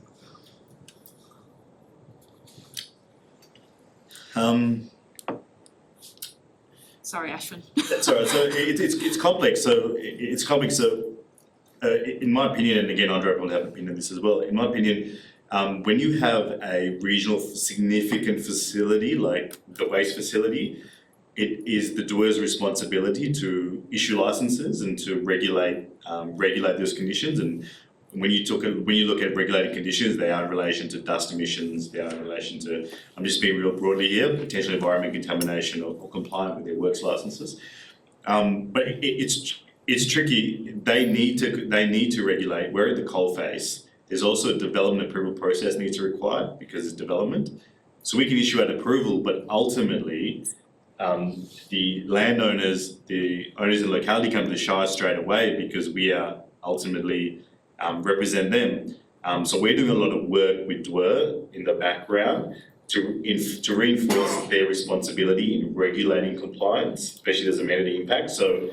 Sorry, Ashwin.
That's all right, so it's complex, in my opinion, and again, Andre will have an opinion on this as well, in my opinion, when you have a regional significant facility like the waste facility, it is the DUA's responsibility to issue licenses and to regulate those conditions. And when you look at regulated conditions, they are in relation to dust emissions, they are in relation to, I'm just being real broadly here, potential environment contamination or compliant with their works licenses. But it's tricky. They need to regulate. We're at the coalface. There's also a development approval process needs to require because it's development. So we can issue an approval, but ultimately, the landowners, the owners in the locality come to the Shire straight away because we are ultimately represent them. So we're doing a lot of work with DUA in the background to reinforce their responsibility in regulating compliance, especially as amenity impact. So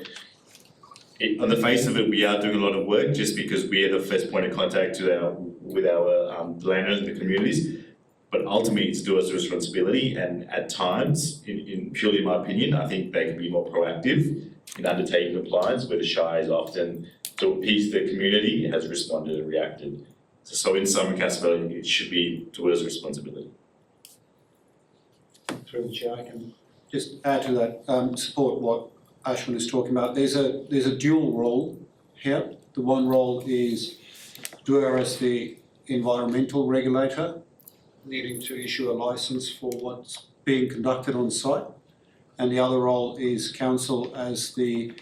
on the face of it, we are doing a lot of work just because we are the first point of contact with our landowners in the communities. But ultimately, it's DUA's responsibility, and at times, in purely in my opinion, I think they can be more proactive in undertaking compliance, where the Shire is often, to appease the community, has responded and reacted. So in some accountability, it should be DUA's responsibility.
Through the chair, I can just add to that, support what Ashwin is talking about. There's a dual role here. The one role is DUA as the environmental regulator, needing to issue a license for what's being conducted on site. And the other role is council as the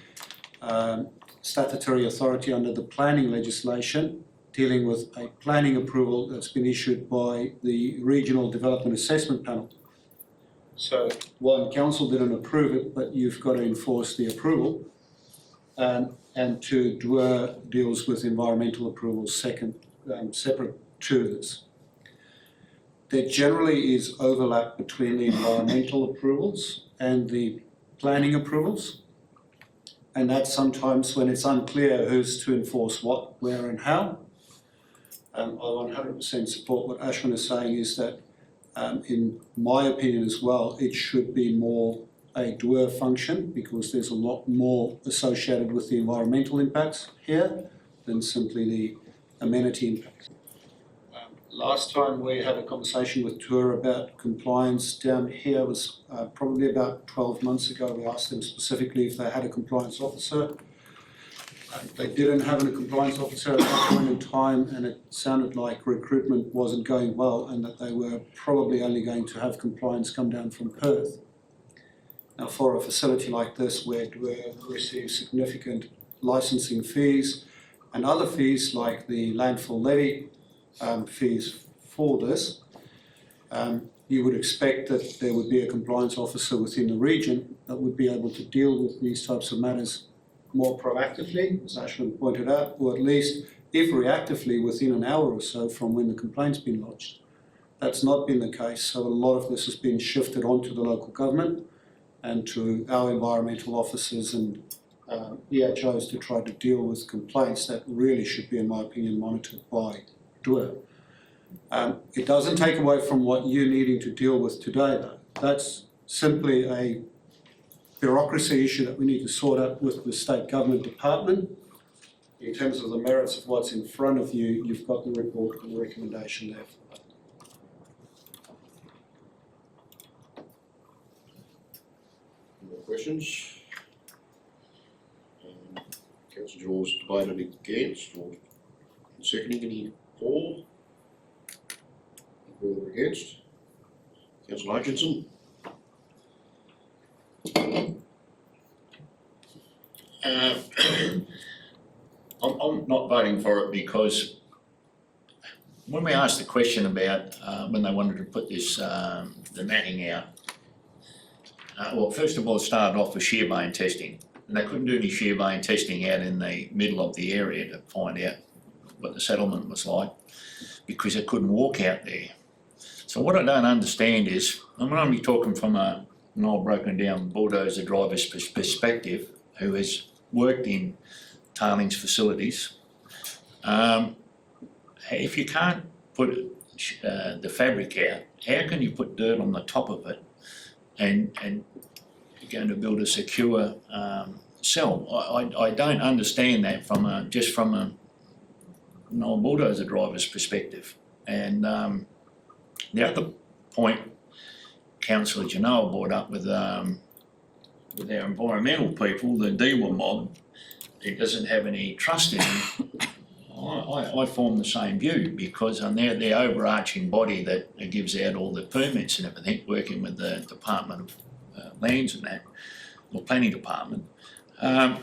statutory authority under the planning legislation, dealing with a planning approval that's been issued by the Regional Development Assessment Panel. So one, council didn't approve it, but you've got to enforce the approval. And two, DUA deals with environmental approvals second, separate to this. There generally is overlap between the environmental approvals and the planning approvals. And that's sometimes when it's unclear who's to enforce what, where and how. I 100% support what Ashwin is saying is that in my opinion as well, it should be more a DUA function because there's a lot more associated with the environmental impacts here than simply the amenity impacts. Last time we had a conversation with DUA about compliance down here was probably about 12 months ago. We asked them specifically if they had a compliance officer. They didn't have a compliance officer at that point in time, and it sounded like recruitment wasn't going well and that they were probably only going to have compliance come down from Perth. Now, for a facility like this where DUA receives significant licensing fees and other fees like the landfill levy fees for this, you would expect that there would be a compliance officer within the region that would be able to deal with these types of matters more proactively, as Ashwin pointed out, or at least if reactively within an hour or so from when the complaint's been lodged. That's not been the case, so a lot of this has been shifted onto the local government and to our environmental officers and EHOs to try to deal with complaints that really should be, in my opinion, monitored by DUA. It doesn't take away from what you're needing to deal with today though. That's simply a bureaucracy issue that we need to sort out with the state government department. In terms of the merits of what's in front of you, you've got the report and the recommendation there for that.
More questions? Councillor Jaws debated against or seconding any for? For or against? Councillor Hutchinson?
I'm not voting for it because when we asked the question about when they wanted to put this, the matting out, well, first of all, it started off with shear vein testing. And they couldn't do any shear vein testing out in the middle of the area to find out what the settlement was like, because they couldn't walk out there. So what I don't understand is, I'm only talking from an old broken down bulldozer driver's perspective, who has worked in tailings facilities. If you can't put the fabric out, how can you put dirt on the top of it and you're going to build a secure cell? I don't understand that from an old bulldozer driver's perspective. And the other point Councillor Genoa brought up with our environmental people, the DEWA mob, it doesn't have any trust in them. I form the same view, because they're the overarching body that gives out all the permits and everything, working with the Department of Lands and that, or Planning Department. But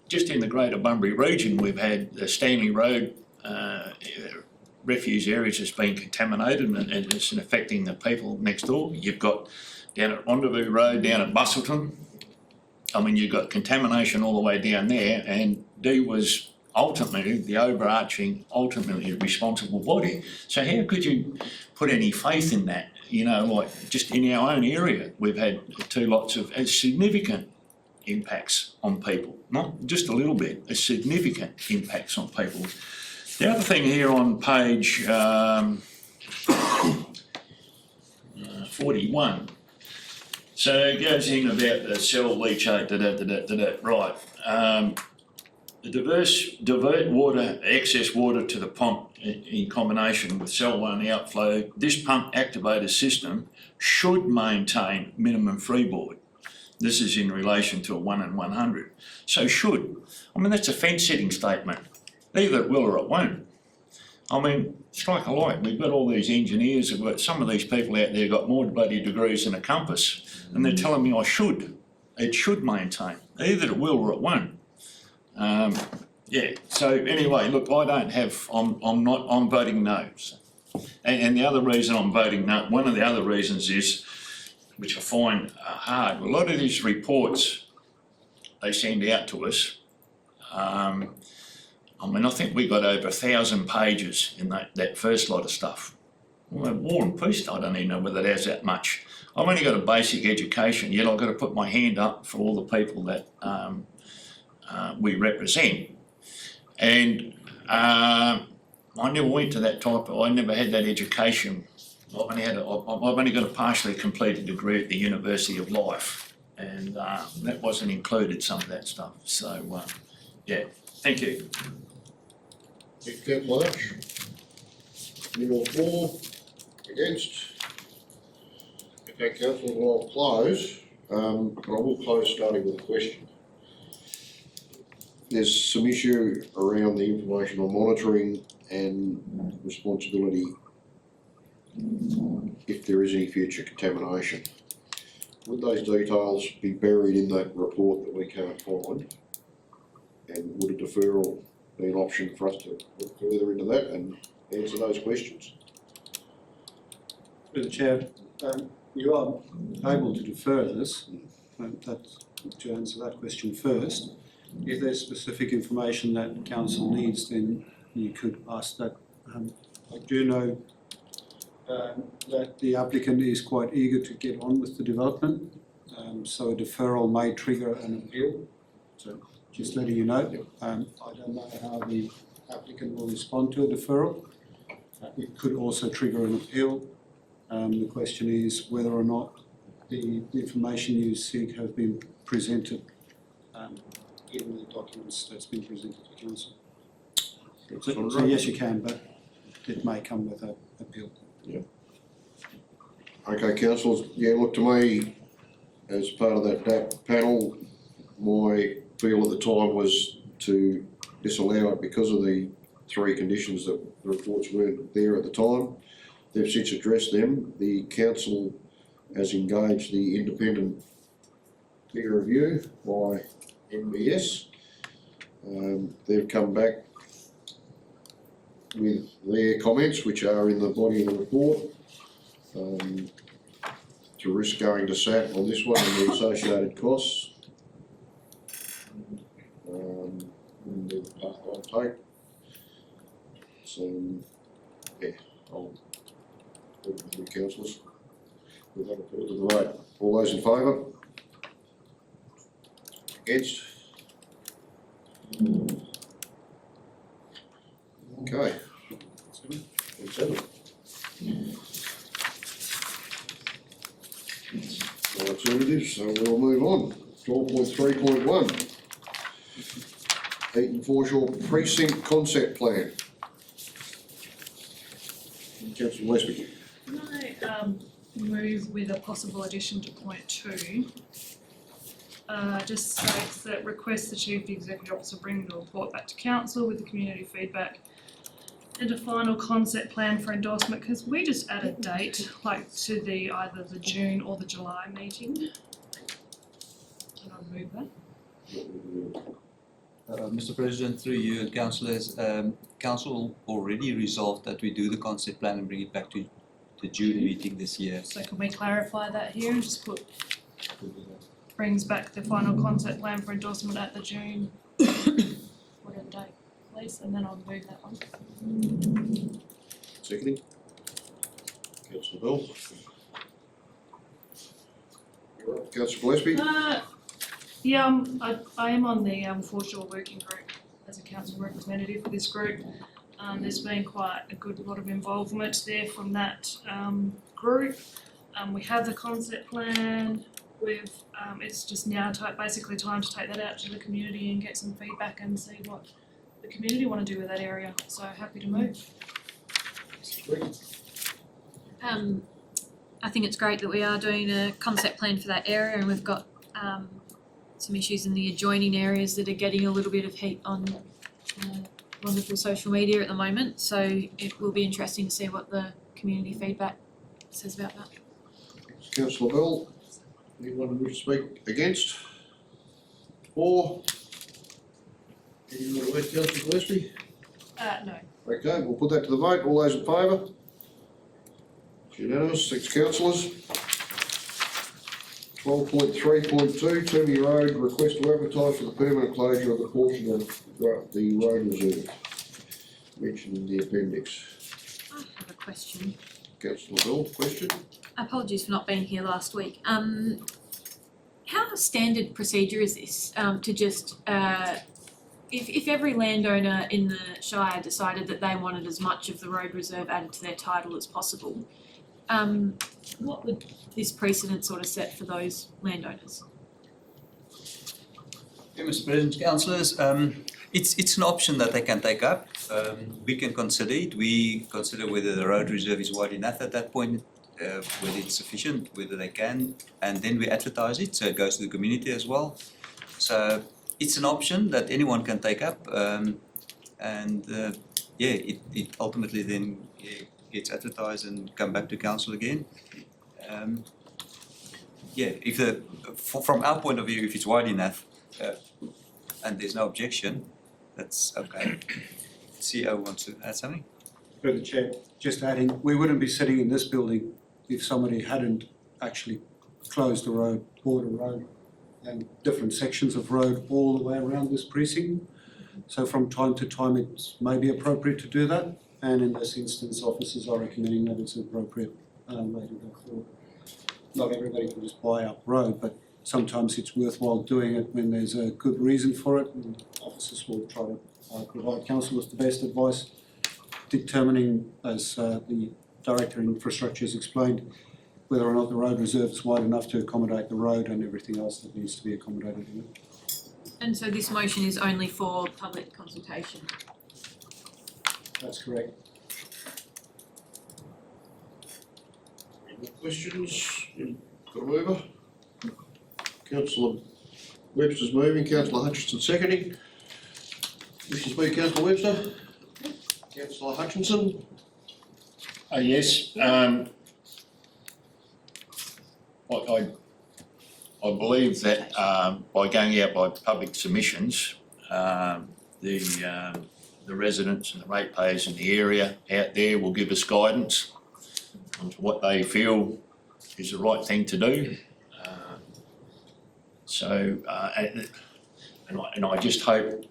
just in the Greater Bunbury region, we've had the Stanley Road refuse areas has been contaminated, and it's affecting the people next door. You've got down at Rendezvous Road, down at Bustleton. I mean, you've got contamination all the way down there, and D was ultimately the overarching, ultimately responsible body. So how could you put any faith in that? You know, like just in our own area, we've had 2 lots of significant impacts on people, not just a little bit, significant impacts on people. The other thing here on page 41, so it goes in about the cell leachate, right. Divert water, excess water to the pump in combination with cell 1 outflow. This pump activator system should maintain minimum freeboard. This is in relation to a 1 in 100. So should, I mean, that's a fence setting statement. Either it will or it won't. I mean, strike a light, we've got all these engineers, we've got some of these people out there got more bloody degrees than a compass, and they're telling me it should maintain. Either it will or it won't. Yeah, so anyway, look, I'm voting no. And the other reason I'm voting no, one of the other reasons is, which I find hard, a lot of these reports they send out to us, I mean, I think we got over 1,000 pages in that first lot of stuff. Well, War and Peace, I don't even know whether it has that much. I've only got a basic education, yet I've got to put my hand up for all the people that we represent. And I never went to that I never had that education. I've only got a partially completed degree at the University of Life, and that wasn't included, some of that stuff. So, yeah, thank you.
Thank you, Councillor Ash. Any more for, against? Okay, councillors, well, I'll close, but I will close starting with a question. There's some issue around the information on monitoring and responsibility if there is any future contamination. Would those details be buried in that report that we can't find? And would a deferral be an option for us to look further into that and answer those questions?
Through the chair, you are able to defer this, to answer that question first. If there's specific information that council needs, then you could ask that. I do know that the applicant is quite eager to get on with the development, so a deferral may trigger an appeal. So just letting you know, I don't know how the applicant will respond to a deferral. It could also trigger an appeal. The question is whether or not the information you seek has been presented in the documents that's been presented to council. So yes, you can, but it may come with an appeal.
Yeah. Okay, councillors, yeah, look, to me, as part of that panel, my feel at the time was to disallow it because of the 3 conditions that the reports weren't there at the time. They've since addressed them. The council has engaged the independent peer review by NBS. They've come back with their comments, which are in the body of the report. to risk going to SAT on this one and the associated costs. I'll take. So, yeah, I'll put it to the councillors. We'll have a put it to the vote. All those in favour? Against? Okay. 7. Alternatives, so we'll move on. 12.3.1. Eaton Foreshore Precinct Concept Plan. Councillor Westby.
Can I move with a possible addition to point 2? Just states that request the Chief Executive Officer bring the report back to council with the community feedback and a final concept plan for endorsement. Because we just add a date, like to the either the June or the July meeting. Can I move that?
Mr. President, through you, councillors, council already resolved that we do the concept plan and bring it back to the June meeting this year.
So can we clarify that here and just put brings back the final concept plan for endorsement at the June whatever date, please, and then I'll move that one.
Seconding. Councillor Bell. You're up. Councillor Gillespie.
Yeah, I am on the Foreshore Working Group as a council representative for this group. There's been quite a good lot of involvement there from that group. We have the concept plan. It's just now basically time to take that out to the community and get some feedback and see what the community want to do with that area. So happy to move.
I think it's great that we are doing a concept plan for that area, and we've got some issues in the adjoining areas that are getting a little bit of heat on wonderful social media at the moment. So it will be interesting to see what the community feedback says about that.
Councillor Bell. Anyone wish to speak against? For? Anyone want to wait, Councillor Gillespie?
No.
Okay, we'll put that to the vote. All those in favour? It's unanimous. 6 councillors. 12.3.2, Toomey Road, request to advertise for the permanent closure of the portion of the road reserve. Mentioned in the appendix.
I have a question.
Councillor Bell, question?
Apologies for not being here last week. How standard procedure is this to just, if every landowner in the Shire decided that they wanted as much of the road reserve added to their title as possible, what would this precedent sort of set for those landowners?
Yeah, Mr. President, councillors, it's an option that they can take up. We can consider it. We consider whether the road reserve is wide enough at that point, whether it's sufficient, whether they can, and then we advertise it, so it goes to the community as well. So it's an option that anyone can take up, it ultimately then gets advertised and come back to council again. From our point of view, if it's wide enough and there's no objection, that's okay. CEO wants to add something?
Through the chair, just adding, we wouldn't be sitting in this building if somebody hadn't actually closed the road, border road, and different sections of road all the way around this precinct. So from time to time, it's maybe appropriate to do that, and in this instance, officers are recommending that it's an appropriate way to go forward. Not everybody can just buy up road, but sometimes it's worthwhile doing it when there's a good reason for it, and officers will try to provide council with the best advice, determining, as the Director in Infrastructure has explained, whether or not the road reserve is wide enough to accommodate the road and everything else that needs to be accommodated in it.
And so this motion is only for public consultation?
That's correct.
Any more questions? Got a mover? Councillor Webster's moving, Councillor Hutchinson seconding. Wish to speak, Councillor Webster? Councillor Hutchinson?
Yes, I believe that by going out by public submissions, the residents and the ratepayers in the area out there will give us guidance on what they feel is the right thing to do. And I just hope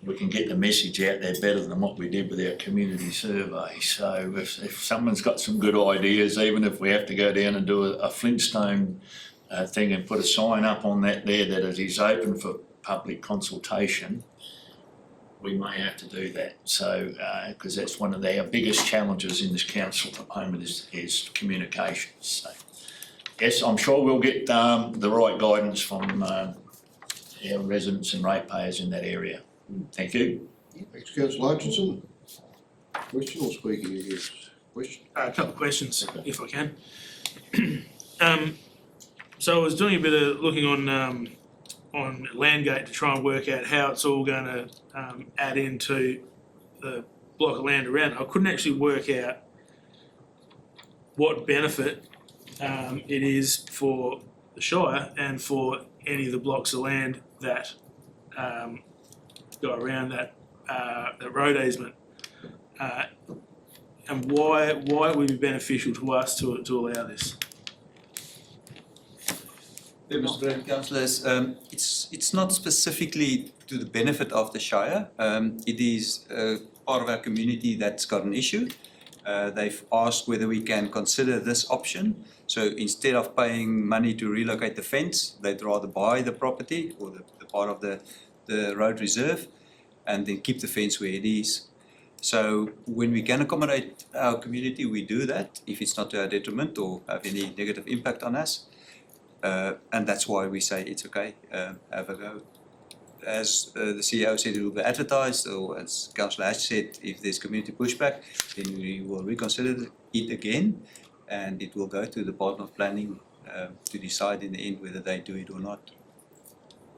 we can get the message out there better than what we did with our community survey. So if someone's got some good ideas, even if we have to go down and do a Flintstone thing and put a sign up on that there that it is open for public consultation, we may have to do that. So, because that's one of our biggest challenges in this council at the moment is communications. So, yes, I'm sure we'll get the right guidance from our residents and ratepayers in that area. Thank you.
Thanks, councillor Hutchinson. Question or speaking against? Question?
A couple of questions, if I can. So I was doing a bit of looking on Landgate to try and work out how it's all gonna add into the block of land around it. I couldn't actually work out what benefit it is for the Shire and for any of the blocks of land that go around that road easement. And why it would be beneficial to us to allow this?
Yeah, Mr. President, councillors, it's not specifically to the benefit of the Shire. It is part of our community that's got an issue. They've asked whether we can consider this option. So instead of paying money to relocate the fence, they'd rather buy the property or the part of the road reserve and then keep the fence where it is. So when we can accommodate our community, we do that if it's not to our detriment or have any negative impact on us. And that's why we say it's okay, have a go. As the CEO said, it will be advertised, or as Councillor Ash said, if there's community pushback, then we will reconsider it again, and it will go to the Department of Planning to decide in the end whether they do it or not.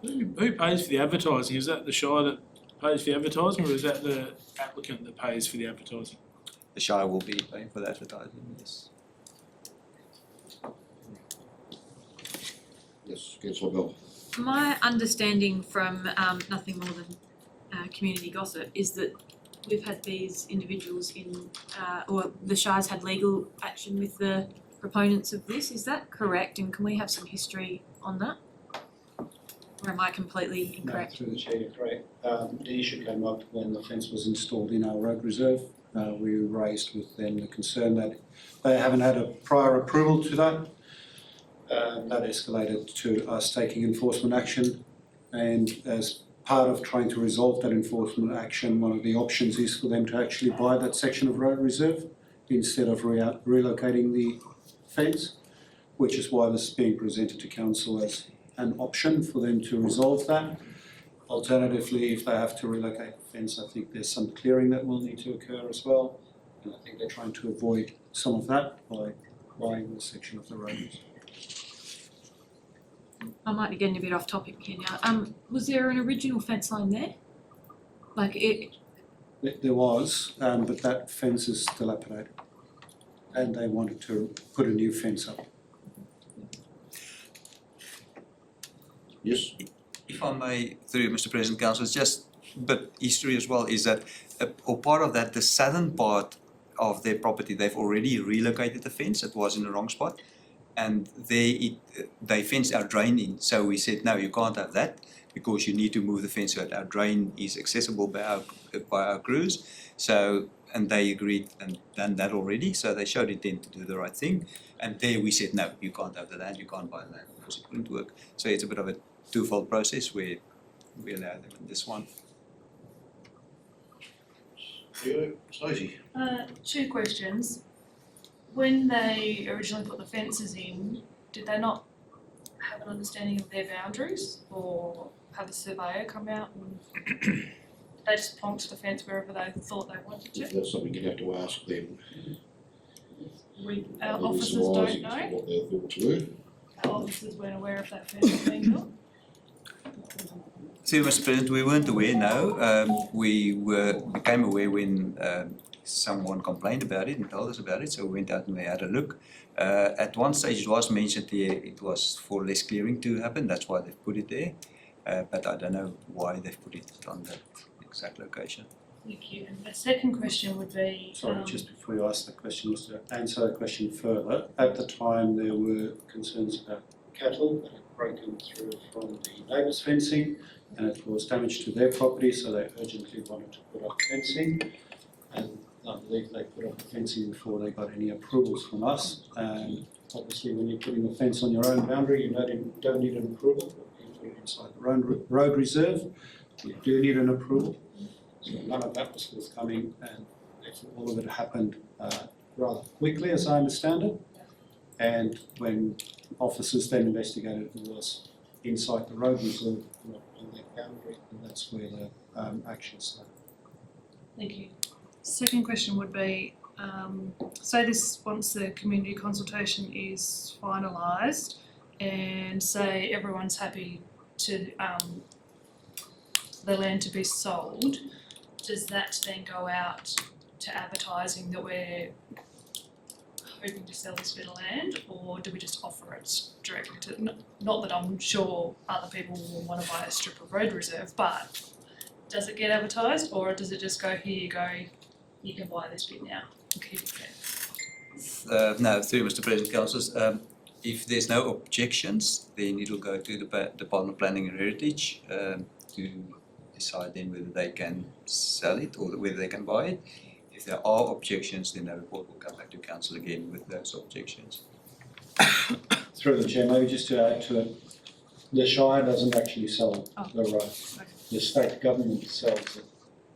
Who pays for the advertising? Is that the Shire that pays for the advertising, or is that the applicant that pays for the advertising?
The Shire will be paying for the advertising, yes.
Yes, councillor Bell.
My understanding from nothing more than community gossip is that we've had these individuals in, or the Shire's had legal action with the proponents of this. Is that correct? And can we have some history on that? Or am I completely
No,
incorrect?
through the chair, you're correct. The issue came up when the fence was installed in our road reserve. We raised with them the concern that they haven't had a prior approval to that. That escalated to us taking enforcement action, and as part of trying to resolve that enforcement action, one of the options is for them to actually buy that section of road reserve instead of relocating the fence, which is why this is being presented to council as an option for them to resolve that. Alternatively, if they have to relocate the fence, I think there's some clearing that will need to occur as well, and I think they're trying to avoid some of that by buying the section of the road.
I might be getting a bit off topic here now. Was there an original fence line there? Like it,
There was, but that fence is dilapidated, and they wanted to put a new fence up.
Yes,
If I may, through Mr. President, councillors, just a bit history as well, is that, or part of that, the southern part of their property, they've already relocated the fence, it was in the wrong spot. And they fenced our drain in, so we said, no, you can't have that, because you need to move the fence so that our drain is accessible by our crews. So, and they agreed and done that already, so they showed intent to do the right thing. And there we said, no, you can't have the land, you can't buy the land, because it wouldn't work. So it's a bit of a twofold process where we allow them in this one.
Stacey.
Two questions. When they originally put the fences in, did they not have an understanding of their boundaries, or have a surveyor come out and they just plonked the fence wherever they thought they wanted
If
to?
that's something you'd have to ask them.
Our
Maybe
officers
surmising
don't
as to
know,
what their thoughts were.
our officers weren't aware of that fence being built.
So, Mr. President, we weren't aware, no. We became aware when someone complained about it and told us about it, so we went out and we had a look. At one stage it was mentioned here it was for less clearing to happen, that's why they've put it there. But I don't know why they've put it on that exact location.
Thank you. And the second question would be,
Sorry, just before you ask the question, just to answer the question further. At the time, there were concerns about cattle that had broken through from the neighbour's fencing and it was damage to their property, so they urgently wanted to put up fencing. And I believe they put up the fencing before they got any approvals from us. And obviously, when you're putting a fence on your own boundary, you don't need an approval. If you put it inside the road reserve, you do need an approval. So none of that was forthcoming, and all of it happened rather quickly, as I understand it. And when officers then investigated, it was inside the road reserve, not on their boundary, and that's where the action started.
thank you. Second question would be, say this, once the community consultation is finalised and say everyone's happy to, the land to be sold, does that then go out to advertising that we're hoping to sell this bit of land, or do we just offer it directly to, not that I'm sure other people will wanna buy a strip of road reserve, but does it get advertised, or does it just go, here you go, you can buy this bit now and keep it there?
No, through Mr. President, councillors, if there's no objections, then it'll go to the Department of Planning and Heritage to decide then whether they can sell it or whether they can buy it. If there are objections, then the report will come back to council again with those objections.
Through the chair, maybe just to add to it, the Shire doesn't actually sell the road.
Okay.
The state government sells it,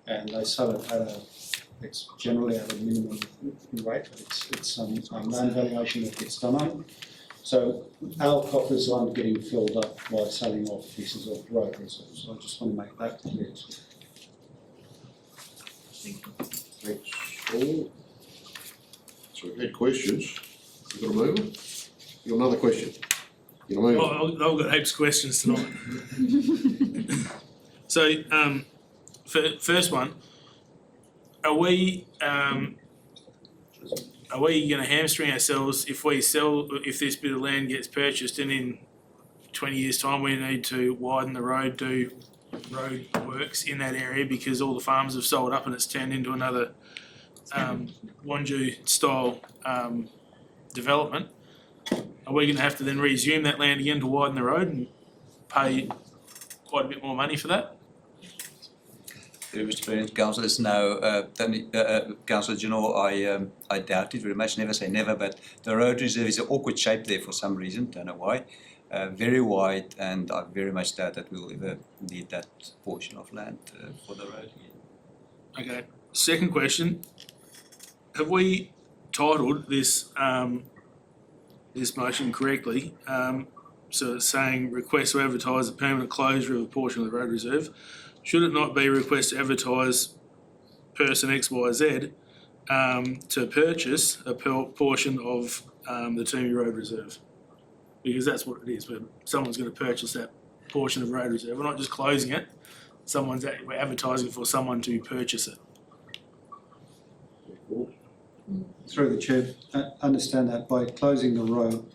and they sell it at it's generally at a minimum rate. It's land valuation that gets done on. So our coffers aren't getting filled up by selling off pieces of road reserves. So I just want to make that clear.
Thanks, all. So we've had questions. You got a mover? You got another question? You got a mover?
I've got heaps of questions tonight. So, first one, are we gonna hamstring ourselves if if this bit of land gets purchased and in 20 years' time we need to widen the road, do road works in that area because all the farms have sold up and it's turned into another Wanju style development? Are we gonna have to then resume that land again to widen the road and pay quite a bit more money for that?
Mr. President, councillors, no, Councillor Janor, I doubt it very much, never say never, but the road reserve is an awkward shape there for some reason, don't know why. Very wide, and I very much doubt that we'll ever need that portion of land for the road again.
Okay, second question, have we titled this this motion correctly? So it's saying request to advertise the permanent closure of a portion of the road reserve. Should it not be request to advertise person XYZ to purchase a portion of the Toomey Road Reserve? Because that's what it is, where someone's gonna purchase that portion of road reserve. We're not just closing it, we're advertising for someone to purchase it.
Through the chair, understand that by closing the road,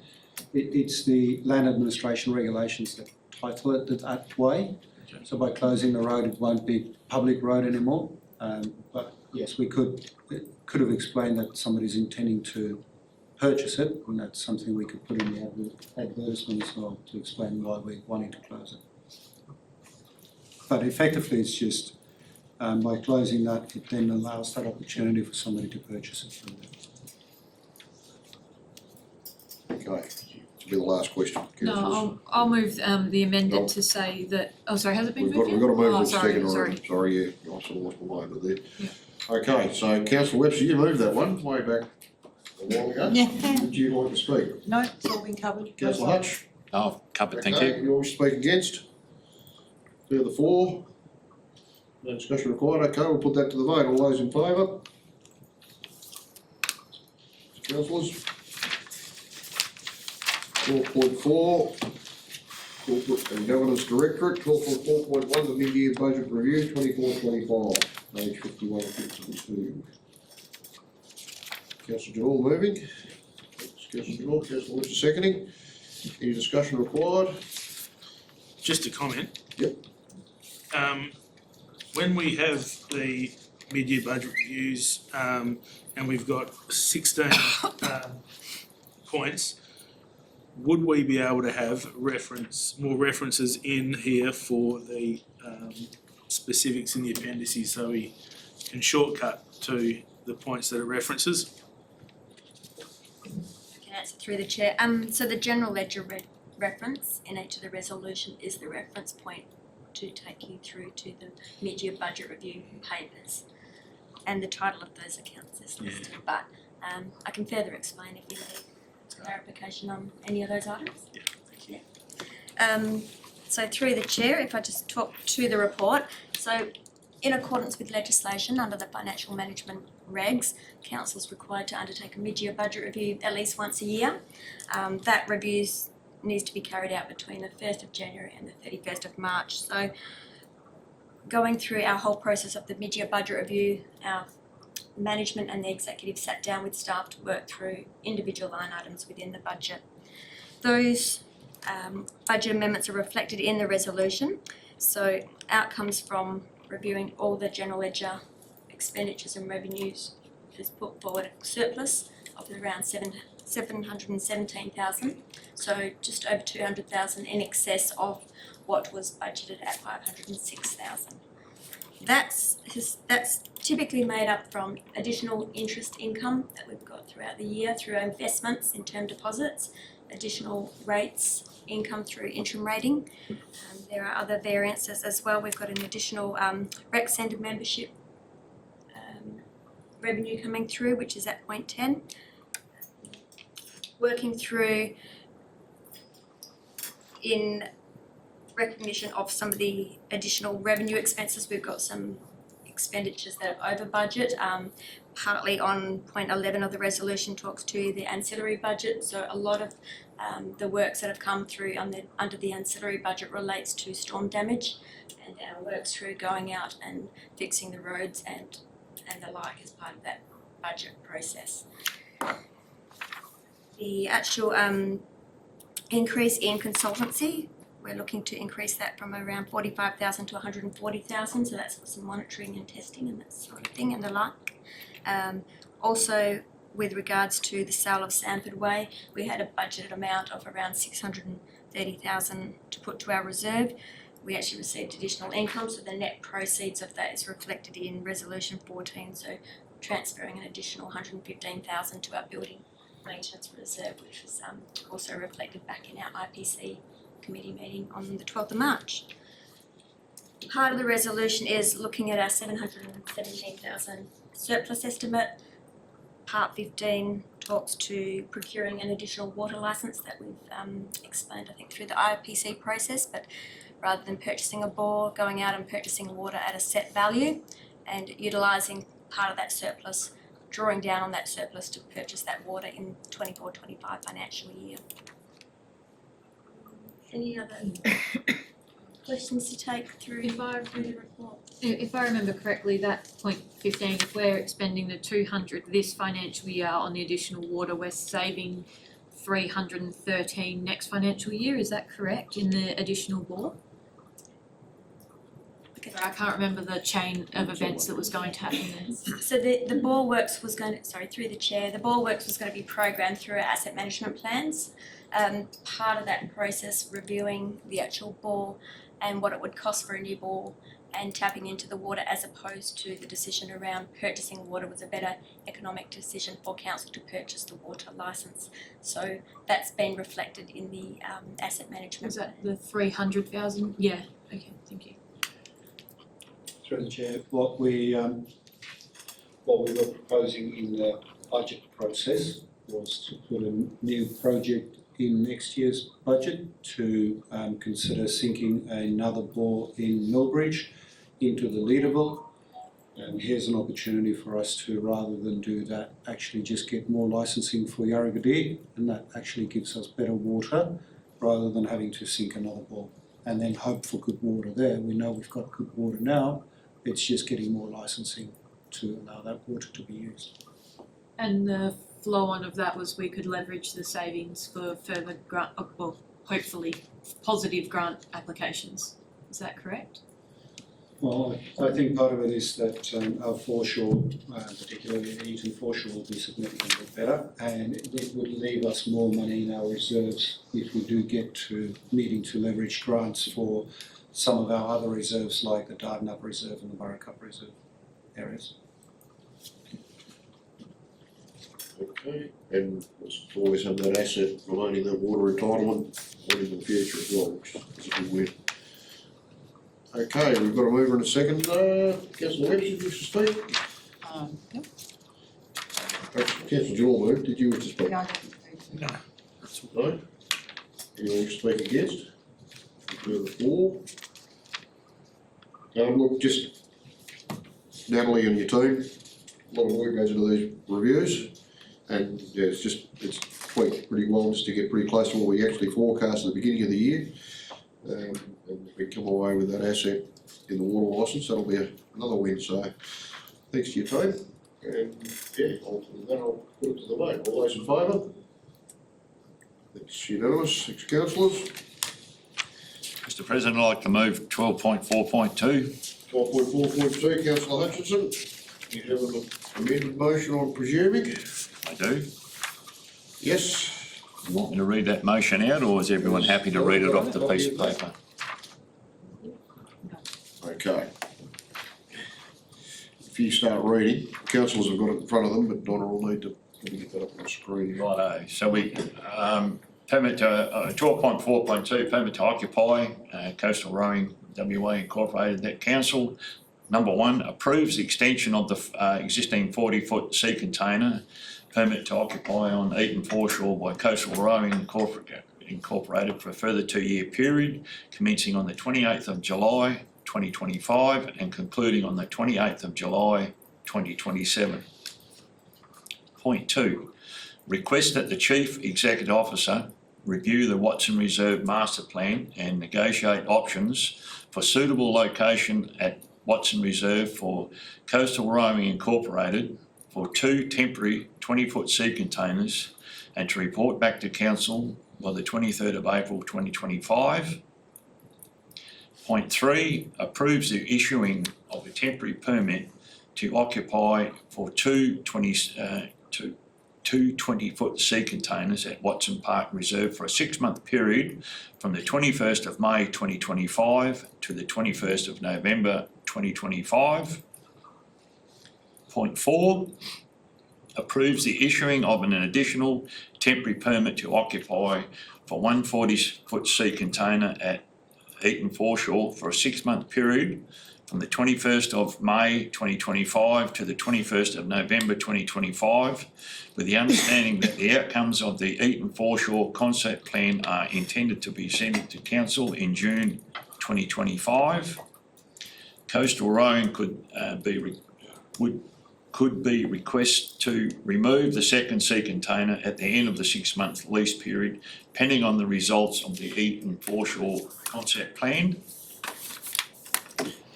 it's the land administration regulations that title it that way.
Okay.
So by closing the road, it won't be public road anymore. But yes, we could have explained that somebody's intending to purchase it, and that's something we could put in the advertisement as well to explain why we're wanting to close it. But effectively, it's just by closing that, it then allows that opportunity for somebody to purchase it from there.
Okay, this will be the last question.
No, I'll move the amendment to say that, oh sorry, has it been moved yet?
We've got to move
Oh,
to
sorry,
second
sorry.
already. Sorry, yeah, I sort of lost my way over there.
Yeah.
Okay, so councillor Webster, you moved that one way back a while ago.
Yeah.
Would you like to speak?
No, it's all been covered.
Councillor Hutch?
Oh, covered, thank
Okay,
you.
you wish to speak against? Clear the floor. No discussion required. Okay, we'll put that to the vote. All those in favour? Councillors? 4.4, Corporate and Governance Directorate, 12.4.1, the mid-year budget review, 24-25, page 51 and 52. Councillor Janor moving. Councillor Janor, Councillor Webster seconding. Any discussion required?
Just a comment.
Yep.
When we have the mid-year budget reviews, and we've got 16 points. Would we be able to have more references in here for the specifics in the appendices so we can shortcut to the points that are references?
I can answer through the chair. So the general ledger reference in each of the resolution is the reference point to take you through to the mid-year budget review papers. And the title of those accounts is listed, but I can further explain if you need clarification on any of those items.
Yeah, thank you.
So through the chair, if I just talk to the report, so in accordance with legislation under the financial management regs, council is required to undertake a mid-year budget review at least once a year. That review needs to be carried out between the 1st of January and the 31st of March. So going through our whole process of the mid-year budget review, our management and the executive sat down with staff to work through individual line items within the budget. Those budget amendments are reflected in the resolution. So outcomes from reviewing all the general ledger expenditures and revenues has put forward a surplus of around 717,000, so just over 200,000 in excess of what was budgeted at 506,000. That's typically made up from additional interest income that we've got throughout the year through our investments in term deposits, additional rates income through interim rating. There are other variances as well. We've got an additional rec centre membership revenue coming through, which is at point 10. Working through in recognition of some of the additional revenue expenses, we've got some expenditures that are over budget. Partly on point 11 of the resolution talks to the ancillary budget, so a lot of the works that have come through under the ancillary budget relates to storm damage, and our works through going out and fixing the roads and the like as part of that budget process. The actual increase in consultancy, we're looking to increase that from around 45,000 to 140,000, so that's for some monitoring and testing and that sort of thing and the like. Also, with regards to the sale of Sanford Way, we had a budgeted amount of around 630,000 to put to our reserve. We actually received additional income, so the net proceeds of that is reflected in resolution 14, so transferring an additional 115,000 to our building maintenance reserve, which was also reflected back in our IPC committee meeting on the 12th of March. Part of the resolution is looking at our 717,000 surplus estimate. Part 15 talks to procuring an additional water licence that we've explained, I think, through the IPC process, but rather than purchasing a bore, going out and purchasing water at a set value and utilising part of that surplus, drawing down on that surplus to purchase that water in 24-25 financial year. Any other questions to take through the report?
If I remember correctly, that point 15, if we're expending the 200 this financial year on the additional water, we're saving 313 next financial year, is that correct, in the additional bore?
Okay.
I can't remember the chain of events that was going to happen there.
So the bore works was going to, through the chair, the bore works was going to be programmed through our asset management plans. Part of that process, reviewing the actual bore and what it would cost for a new bore and tapping into the water as opposed to the decision around purchasing water was a better economic decision for council to purchase the water licence. So that's been reflected in the asset management.
Was that the 300,000? Yeah, okay, thank you.
Through the chair, what we were proposing in the budget process was to put a new project in next year's budget to consider sinking another bore in Millbridge into the Leederville. And here's an opportunity for us to, rather than do that, actually just get more licensing for Yarragadee, and that actually gives us better water rather than having to sink another bore and then hope for good water there. We know we've got good water now, it's just getting more licensing to allow that water to be used.
And the flow on of that was we could leverage the savings for further grant, well, hopefully positive grant applications. Is that correct?
Well, I think part of it is that our foreshore, particularly Eaton foreshore, will be significantly better, and it would leave us more money in our reserves if we do get to needing to leverage grants for some of our other reserves like the Dardanup Reserve and the Burra Cup Reserve areas.
Okay, and let's always have that asset remaining that water entitlement in the future as well, which is a good win. Okay, we've got a mover and a second, councillor Webster, did you wish to speak?
Yep.
Councillor Jamal moved, did you wish to speak?
Yeah, I think
No.
No? Anyone wish to speak against? Further for? Look, just Natalie and your team, a lot of work goes into these reviews. And yeah, it's tweaked pretty well just to get pretty close to what we actually forecast at the beginning of the year. And we come away with that asset in the water licence, that'll be another win, so thanks to your team. And yeah, with that I'll put it to the vote, all those in favour? It's unanimous, thanks councillors.
Mr President, I'd like to move 12.4.2.
12.4.2, councillor Hutchinson, you have an amended motion, I'm presuming?
I do.
Yes?
You want me to read that motion out, or is everyone happy to read it off the piece of paper?
Okay. If you start reading, councillors have got it in front of them, but Donna will need to get that up on the screen.
Righto, so we, permit to, 12.4.2, permit to occupy, Coastal Rowing WA Incorporated, that council, number one, approves the extension of the existing 40-foot sea container permit to occupy on Eaton foreshore by Coastal Rowing Incorporated for a further 2-year period, commencing on the 28th of July 2025 and concluding on the 28th of July 2027. Point 2, request that the Chief Executive Officer review the Watson Reserve Master Plan and negotiate options for suitable location at Watson Reserve for Coastal Rowing Incorporated for 2 temporary 20-foot sea containers and to report back to Council by the 23rd of April 2025. Point 3, approves the issuing of a temporary permit to occupy for two 20-foot sea containers at Watson Park Reserve for a 6-month period from the 21st of May 2025 to the 21st of November 2025. Point 4, approves the issuing of an additional temporary permit to occupy for 1 40-foot sea container at Eaton foreshore for a 6-month period from the 21st of May 2025 to the 21st of November 2025, with the understanding that the outcomes of the Eaton foreshore concept plan are intended to be sent to Council in June 2025. Coastal Rowing could be request to remove the second sea container at the end of the 6-month lease period, pending on the results of the Eaton foreshore concept plan.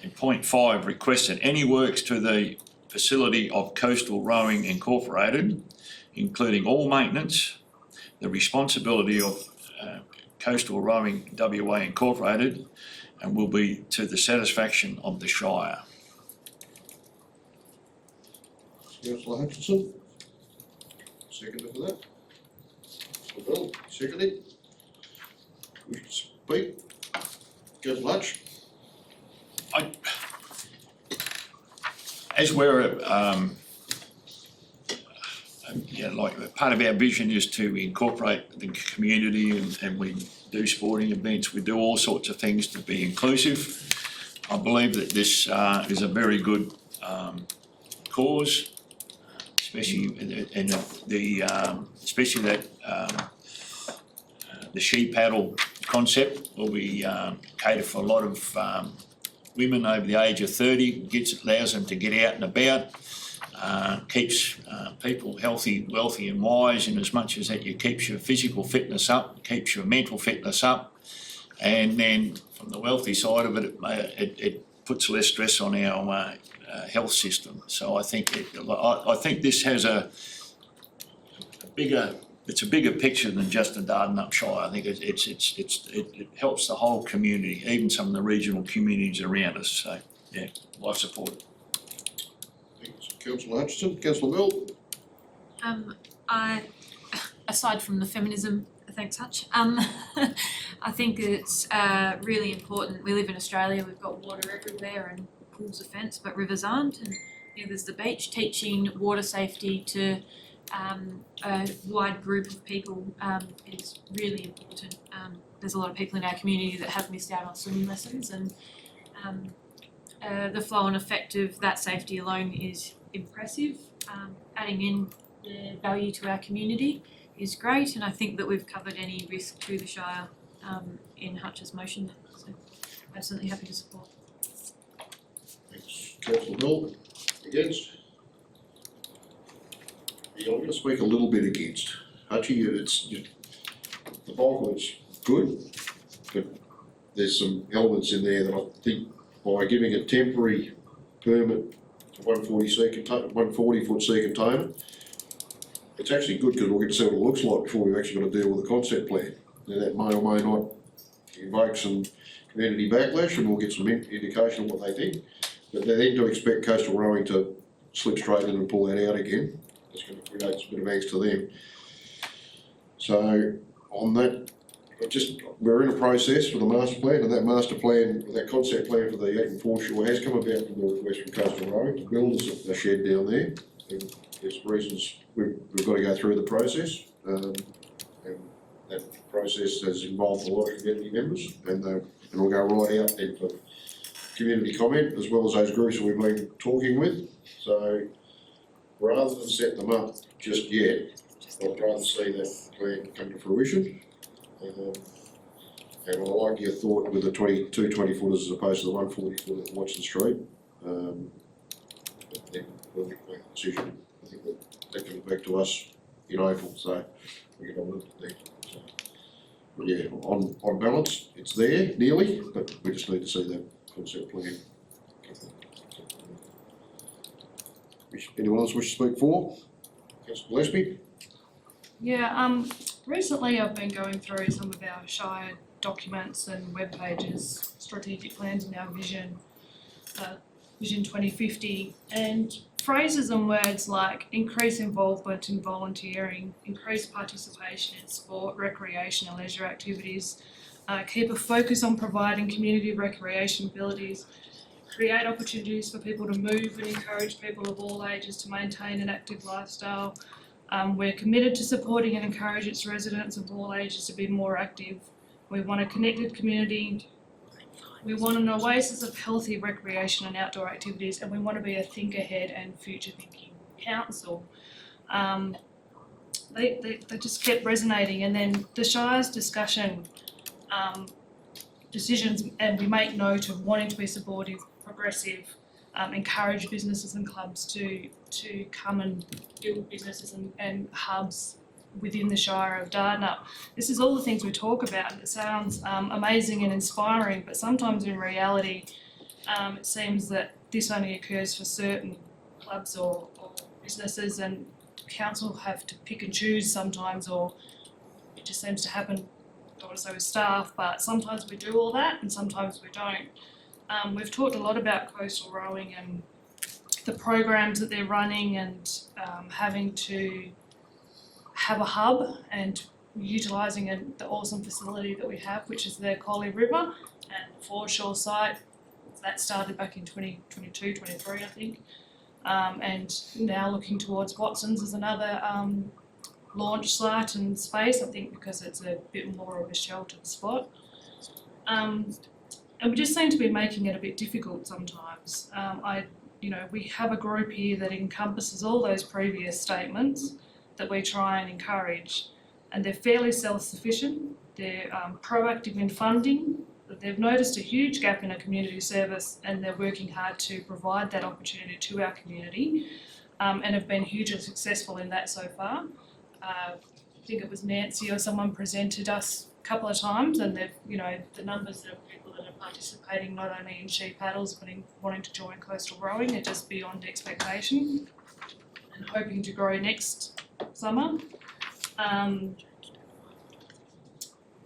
And point 5, request that any works to the facility of Coastal Rowing Incorporated, including all maintenance, the responsibility of Coastal Rowing WA Incorporated, and will be to the satisfaction of the Shire.
Councillor Hutchinson. Seconded for that. Councillor Bell, seconded. Wish to speak? Councillor Hutch.
As we're, like part of our vision is to incorporate the community and we do sporting events, we do all sorts of things to be inclusive. I believe that this is a very good cause, especially in especially that the she paddle concept will be cater for a lot of women over the age of 30, allows them to get out and about, keeps people healthy, wealthy and wise, in as much as that you keeps your physical fitness up, keeps your mental fitness up, and then from the wealthy side of it, it puts less stress on our health system. So I think this has it's a bigger picture than just the Dardanup Shire. I think it helps the whole community, even some of the regional communities around us. So I support it.
Thanks, Councillor Hutchinson. Councillor Bell?
I, aside from the feminism, thanks Hutch, I think it's really important. We live in Australia, we've got water everywhere and pools are fenced, but rivers aren't. And there's the beach. Teaching water safety to a wide group of people is really important. There's a lot of people in our community that have missed out on swimming lessons, and the flow and effect of that safety alone is impressive. Adding in the value to our community is great, and I think that we've covered any risk to the Shire in Hutch's motion, so absolutely happy to support.
Thanks. Councillor Bell? Against? Yeah, I'm gonna speak a little bit against. Hutchie, the bulk of it's good, but there's some elements in there that I think by giving a temporary permit to 140 foot sea container, it's actually good because we'll get to see what it looks like before we've actually got to deal with the concept plan. Now that may or may not invoke some community backlash, and we'll get some indication of what they think. But they then to expect coastal rowing to slip straight in and pull that out again, it's going to create a bit of angst to them. So on that, we're in a process for the master plan, and that master plan, that concept plan for the Eaton foreshore has come about from the Western Coastal Rowing to build a shed down there. And there's reasons we've got to go through the process, and that process has involved a lot of community members, and we'll go right out then for community comment, as well as those groups that we've been talking with. So rather than set them up just yet, I'd rather see that plan come to fruition. And I like your thought with the 22 20-footers as opposed to the 140 footer at Watson Street. But then we'll make a decision. I think that comes back to us in April, so we can have a look at that. So, but yeah, on balance, it's there nearly, but we just need to see that concept plan. Anyone else wish to speak for? Councillor Gillespie?
Yeah, recently I've been going through some of our Shire documents and web pages, strategic plans and our vision, Vision 2050, and phrases and words like increase involvement in volunteering, increase participation in sport, recreation and leisure activities, keep a focus on providing community recreation abilities, create opportunities for people to move and encourage people of all ages to maintain an active lifestyle. We're committed to supporting and encourage its residents of all ages to be more active. We want a connected community. We want an oasis of healthy recreation and outdoor activities, and we want to be a think ahead and future thinking council. They just kept resonating, and then the Shire's discussion, decisions, and we make note of wanting to be supportive, progressive, encourage businesses and clubs to come and build businesses and hubs within the Shire of Dardanup. This is all the things we talk about, and it sounds amazing and inspiring, but sometimes in reality it seems that this only occurs for certain clubs or businesses, and council have to pick and choose sometimes, or it just seems to happen, I don't want to say with staff, but sometimes we do all that and sometimes we don't. We've talked a lot about coastal rowing and the programs that they're running, and having to have a hub and utilising the awesome facility that we have, which is the Collie River and the foreshore site. That started back in 2022, 23 I think, and now looking towards Watson's as another launch site and space, I think because it's a bit more of a sheltered spot. And we just seem to be making it a bit difficult sometimes. We have a group here that encompasses all those previous statements that we try and encourage, and they're fairly self-sufficient, they're proactive in funding, they've noticed a huge gap in a community service, and they're working hard to provide that opportunity to our community, and have been hugely successful in that so far. I think it was Nancy or someone presented us a couple of times, and they've, the numbers of people that are participating not only in she paddles but in wanting to join coastal rowing are just beyond expectation, and hoping to grow next summer.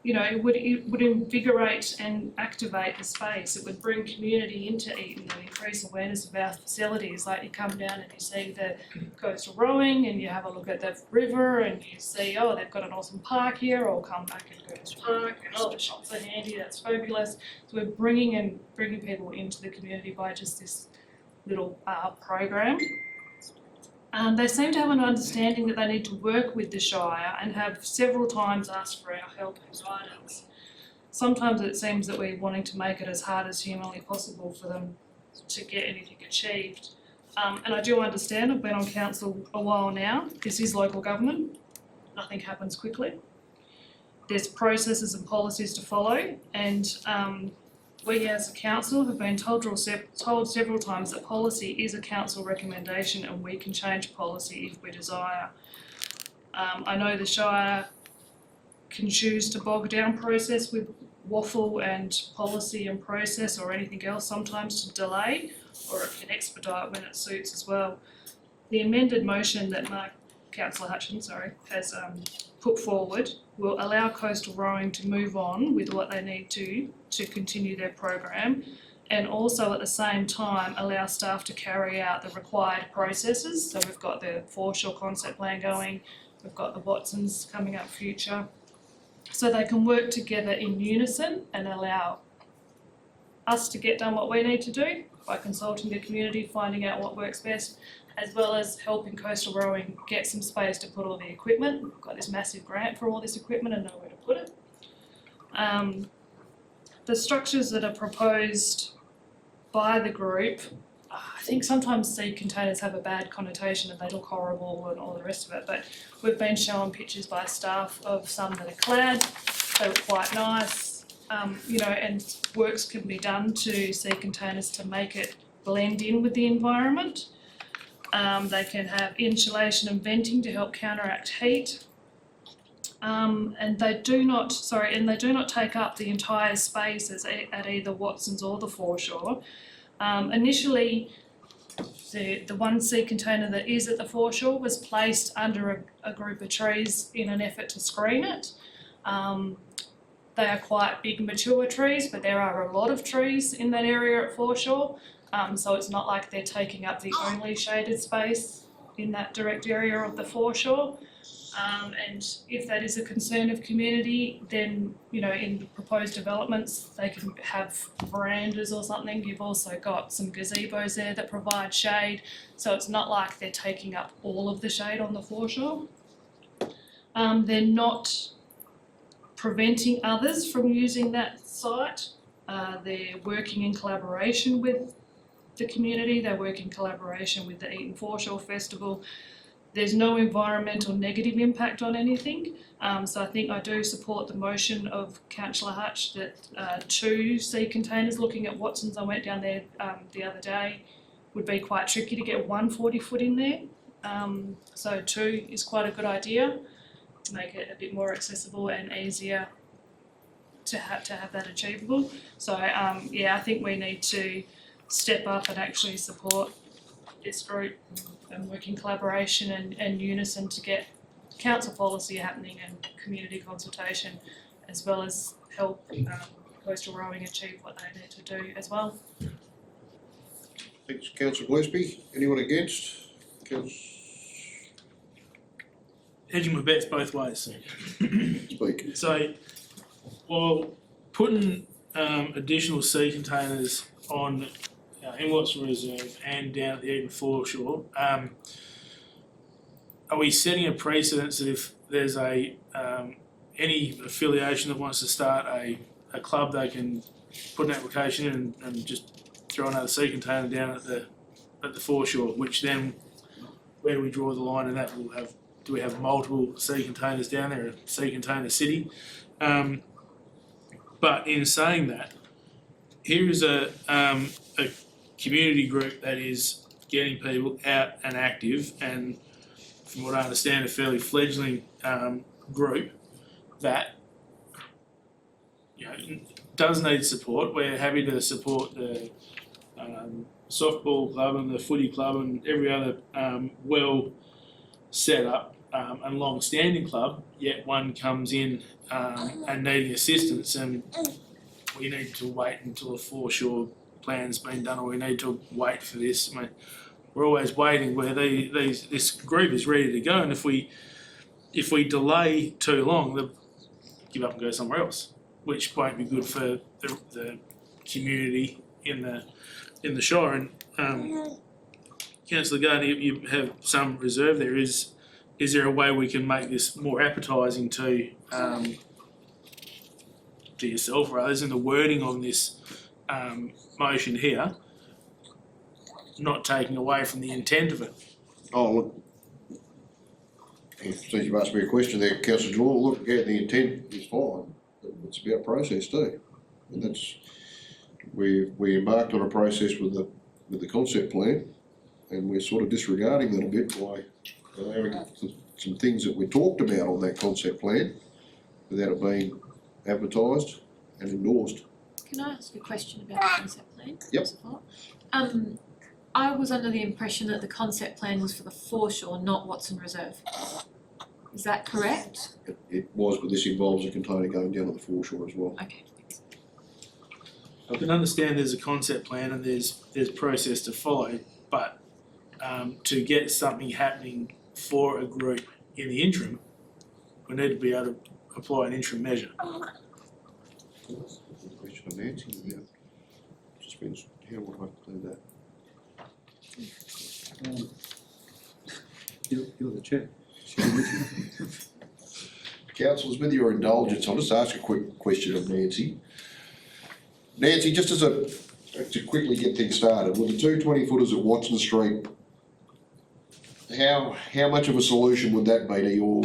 it would invigorate and activate the space. It would bring community into Eaton and increase awareness of our facilities. Like you come down and you see the coastal rowing and you have a look at the river and you see, oh, they've got an awesome park here, or come back and go to the park and oh, the shops are handy, that's fabulous. So we're bringing people into the community by just this little program. They seem to have an understanding that they need to work with the Shire and have several times asked for our help and guidance. Sometimes it seems that we're wanting to make it as hard as humanly possible for them to get anything achieved. And I do understand, I've been on council a while now, this is local government, nothing happens quickly. There's processes and policies to follow, and we as a council have been told several times that policy is a council recommendation and we can change policy if we desire. I know the Shire can choose to bog down process with waffle and policy and process or anything else sometimes to delay, or it can expedite when it suits as well. The amended motion that Councillor Hutchins has put forward will allow coastal rowing to move on with what they need to continue their program, and also at the same time allow staff to carry out the required processes. So we've got the foreshore concept plan going, we've got the Watsons coming up future, so they can work together in unison and allow us to get done what we need to do by consulting the community, finding out what works best, as well as helping coastal rowing get some space to put all the equipment. We've got this massive grant for all this equipment and know where to put it. The structures that are proposed by the group, I think sometimes sea containers have a bad connotation and they look horrible and all the rest of it, but we've been shown pictures by staff of some that are clad, they look quite nice, and works can be done to sea containers to make it blend in with the environment. They can have insulation and venting to help counteract heat. And they do not take up the entire space at either Watsons or the foreshore. Initially, the one sea container that is at the foreshore was placed under a group of trees in an effort to screen it. They are quite big mature trees, but there are a lot of trees in that area at foreshore. So it's not like they're taking up the only shaded space in that direct area of the foreshore. And if that is a concern of community, then, in the proposed developments, they can have verandas or something. You've also got some gazebos there that provide shade. So it's not like they're taking up all of the shade on the foreshore. They're not preventing others from using that site. They're working in collaboration with the community, they work in collaboration with the Eaton Foreshore Festival. There's no environmental negative impact on anything, so I think I do support the motion of Councillor Hutch that 2 sea containers, looking at Watsons, I went down there the other day, would be quite tricky to get 1 40-foot in there, so 2 is quite a good idea to make it a bit more accessible and easier to have that achievable. So I think we need to step up and actually support this group and work in collaboration and unison to get council policy happening and community consultation, as well as help coastal rowing achieve what they need to do as well.
Thanks, Councillor Gillespie. Anyone against?
Hedging my bets both ways.
Speak.
So, while putting additional sea containers on in Watson Reserve and down at the Eaton Foreshore, are we setting a precedence that if there's any affiliation that wants to start a club, they can put an application in and just throw another sea container down at the foreshore, which then, where do we draw the line in that? Do we have multiple sea containers down there, a sea container city? But in saying that, here is a community group that is getting people out and active, and from what I understand, a fairly fledgling group that does need support. We're happy to support the softball club and the footy club and every other well set up a long-standing club, yet one comes in and needing assistance, and we need to wait until a foreshore plan's been done, or we need to wait for this. I mean, we're always waiting where this group is ready to go, and if we delay too long, they'll give up and go somewhere else, which won't be good for the community in the Shire. And Councillor Gardner, you have some reserve there. Is there a way we can make this more appetising to yourself or others in the wording on this motion here, not taking away from the intent of it?
Oh, look, since you've asked me a question there, Councillor Jamal, look, yeah, the intent is fine, but it's about process too. And that's, we embarked on a process with the concept plan, and we're sort of disregarding that a bit by allowing some things that we talked about on that concept plan without it being advertised and endorsed.
Can I ask a question about the concept plan?
Yep.
I was under the impression that the concept plan was for the foreshore, not Watson Reserve. Is that correct?
It was, but this involves a container going down at the foreshore as well.
Okay, thanks.
I can understand there's a concept plan and there's process to follow, but to get something happening for a group in the interim, we need to be able to apply an interim measure.
Question of Nancy, yeah. Suspense, how would I do that?
You're the chair.
Councillors, with your indulgence, I'll just ask a quick question of Nancy. Nancy, just to quickly get things started, with the two 20-footers at Watson Street, how much of a solution would that be to your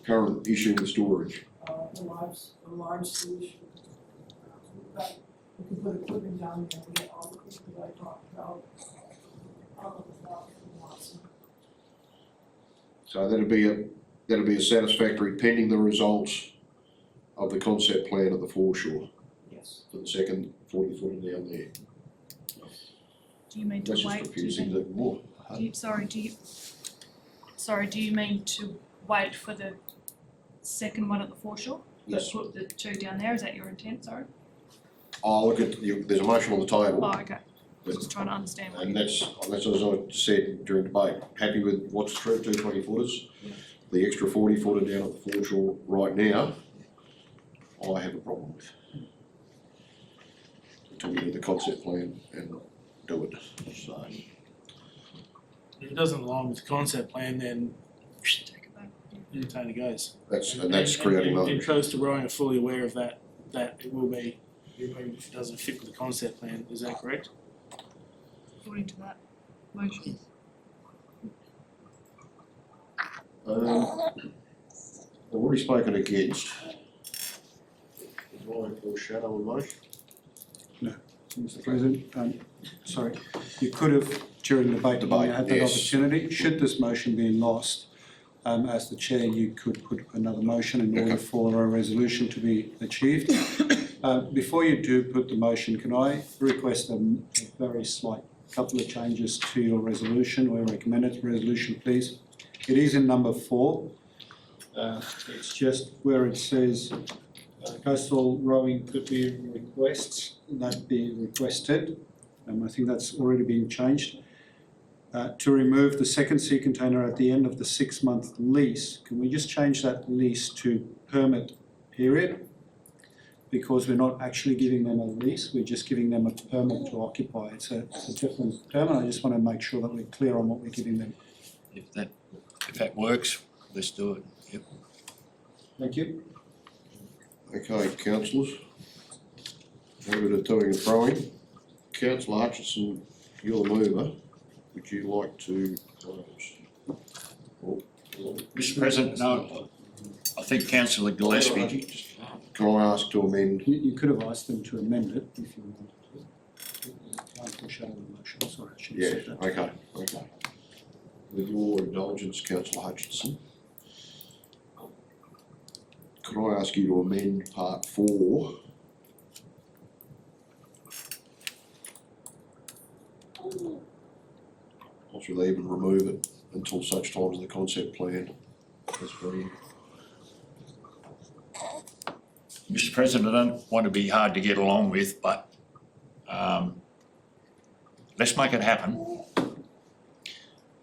current issue with storage?
A large solution. But we can put equipment down there, we get all the things that I talked about, all of the stuff from Watson.
So that'd be a satisfactory pending the results of the concept plan at the foreshore
Yes.
for the second 40-footer down there.
Do you mean to
That's just
wait,
confuse things even more.
do you mean to wait for the second one at the foreshore?
Yes.
Put the two down there, is that your intent, sorry?
Oh, look at, there's a motion on the table.
Oh, okay, just trying to understand what
And
you.
that's as I said during debate, happy with Watson Street, two 20-footers. The extra 40-footer down at the foreshore right now, I have a problem with. Until we do the concept plan and do it, so.
If it doesn't align with the concept plan, then
Take it back.
entertainer goes.
That's creating
And
another.
Coastal Rowing are fully aware of that it will be removed if it doesn't fit with the concept plan, is that correct?
According to that motion.
I've already spoken against. Do I foreshadow a motion?
Mr. President, sorry, you could have, during the debate, when you had that
yes.
opportunity, should this motion be lost, as the chair, you could put another motion in order for a resolution to be achieved. Before you do put the motion, can I request a very slight couple of changes to your resolution or recommended resolution, please? It is in number 4. It's just where it says coastal rowing could be requests, that be requested. I think that's already been changed. To remove the second sea container at the end of the 6-month lease, can we just change that lease to permit period? Because we're not actually giving them a lease, we're just giving them a permit to occupy. It's a different term, and I just want to make sure that we're clear on what we're giving them.
If that works, let's do it, yep.
Thank you.
Okay, councillors. Have a bit of toing and throwing. Councillor Hutchinson, you're the mover. Would you like to close?
Mr. President, no, I think councillor Gillespie,
Can I ask to amend?
You could have asked them to amend it if you wanted to. Can't push out the motion, sorry, I should have
Yeah,
said that.
okay. With your indulgence, councillor Hutchinson, could I ask you to amend part 4? Possibly even remove it until such time as the concept plan That's very,
Mr. President, I don't want to be hard to get along with, but let's make it happen.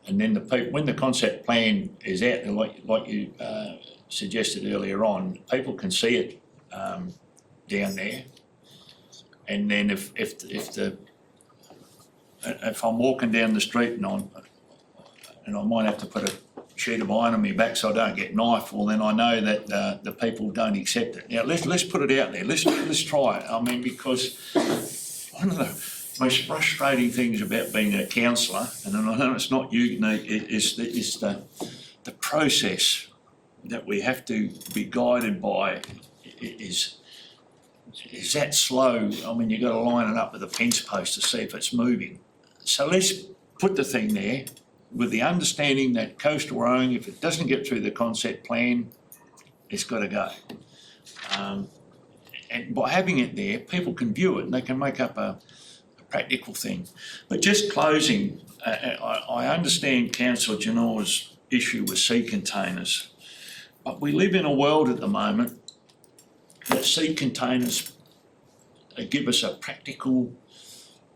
And then when the concept plan is out, and like you suggested earlier on, people can see it down there. And then if I'm walking down the street and I might have to put a sheet of iron on my back so I don't get knifed, well then I know that the people don't accept it. Now let's put it out there, let's try it. I mean, because one of the most frustrating things about being a councillor, and I know it's not unique, is the process that we have to be guided by is that slow. I mean, you've got to line it up with a fence post to see if it's moving. So let's put the thing there with the understanding that coastal rowing, if it doesn't get through the concept plan, it's got to go. And by having it there, people can view it and they can make up a practical thing. But just closing, I understand Councillor Janor's issue with sea containers, but we live in a world at the moment that sea containers give us a practical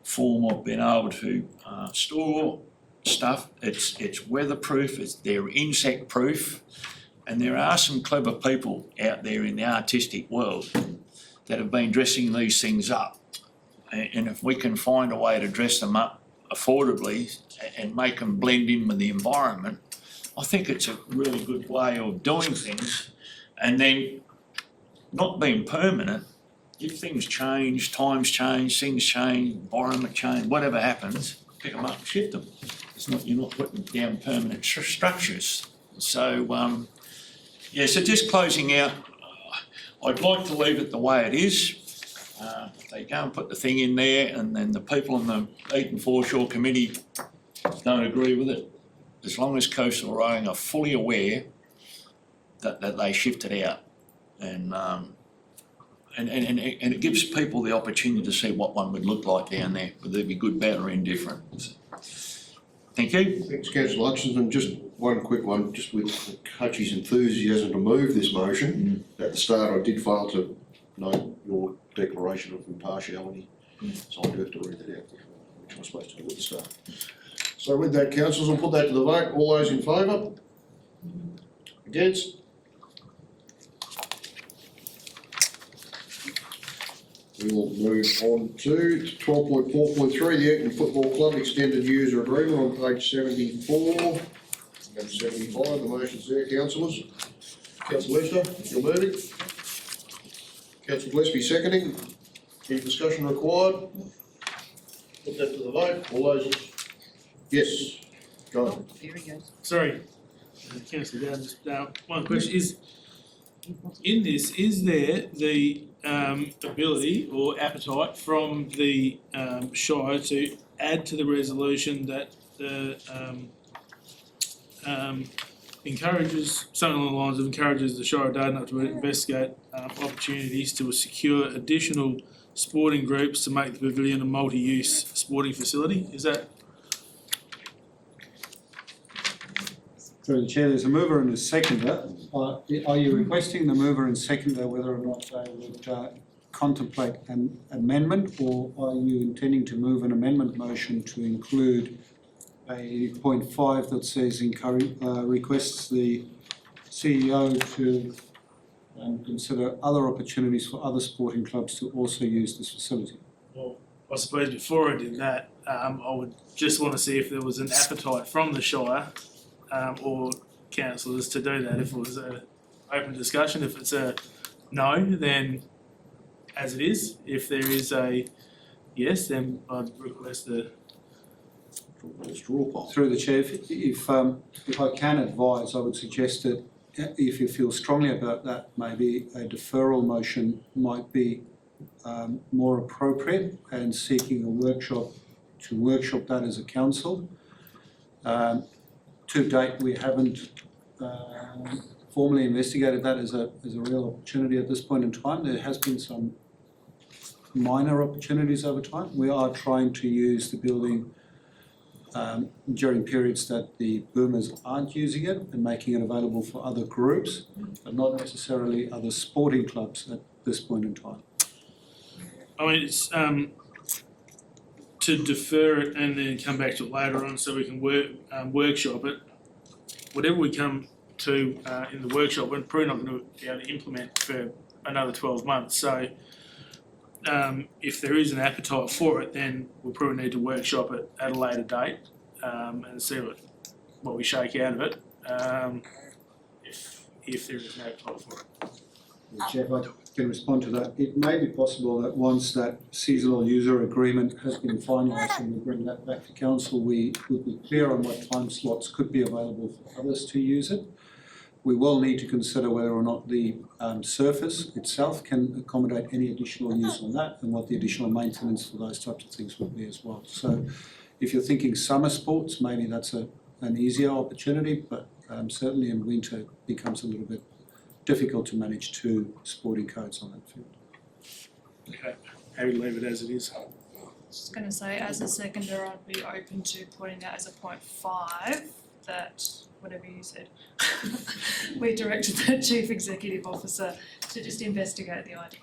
form of being able to store stuff. It's weatherproof, they're insect proof, and there are some clever people out there in the artistic world that have been dressing these things up. And if we can find a way to dress them up affordably and make them blend in with the environment, I think it's a really good way of doing things. And then not being permanent, if things change, times change, things change, environment change, whatever happens, pick them up and shift them. You're not putting down permanent structures. So, so just closing out, I'd like to leave it the way it is. If they go and put the thing in there and then the people on the Eaton Foreshore Committee don't agree with it, as long as coastal rowing are fully aware that they shift it out. And it gives people the opportunity to see what one would look like down there, whether it be good, bad or indifferent. Thank you.
thanks councillor Hutchinson. Just one quick one, just with Hutchie's enthusiasm to move this motion. At the start I did fail to note your declaration of impartiality, so I do have to read that out, which I was supposed to do at the start. So with that, councillors, I'll put that to the vote. All those in favour? Against? We will move on to 12.4.3, the Eaton Football Club Extended User Agreement on page 74 and 75. The motion's there, councillors. Councillor Lester, you're moving. Councillor Gillespie seconding. Any discussion required? Put that to the vote. All those, yes, go.
Sorry, Councillor Dowden, just one question, is there the ability or appetite from the Shire to add to the resolution that encourages, something along the lines of encourages the Shire of Dardanup to investigate opportunities to secure additional sporting groups to make the pavilion a multi-use sporting facility? Is that?
Through the chair, there's a mover and a seconder. Are you requesting the mover and seconder whether or not they would contemplate an amendment, or are you intending to move an amendment motion to include a point 5 that says requests the CEO to consider other opportunities for other sporting clubs to also use this facility?
Well, I suppose before I did that, I would just want to see if there was an appetite from the Shire or councillors to do that. If it was an open discussion, if it's a no, then as it is. If there is a yes, then I'd request the
Straw poll.
Through the chair, if I can advise, I would suggest that if you feel strongly about that, maybe a deferral motion might be more appropriate, and seeking a workshop to workshop that as a council. To date, we haven't formally investigated that as a real opportunity at this point in time. There has been some minor opportunities over time. We are trying to use the building during periods that the boomers aren't using it and making it available for other groups, but not necessarily other sporting clubs at this point in time.
I mean, it's to defer it and then come back to it later on so we can workshop it. Whatever we come to in the workshop, we're probably not going to be able to implement for another 12 months. So if there is an appetite for it, then we'll probably need to workshop it at a later date and see what we shake out of it, if there is an appetite for it.
Chair, if I can respond to that, it may be possible that once that seasonal user agreement has been finalised and we bring that back to council, we would be clear on what time slots could be available for others to use it. We will need to consider whether or not the surface itself can accommodate any additional use on that and what the additional maintenance for those types of things would be as well. So if you're thinking summer sports, maybe that's an easier opportunity, but certainly in winter it becomes a little bit difficult to manage two sporting codes on that field.
Okay, happy to leave it as it is.
Just gonna say, as a seconder, I'd be open to putting that as a 0.5, that, whatever you said. We directed the Chief Executive Officer to just investigate the idea.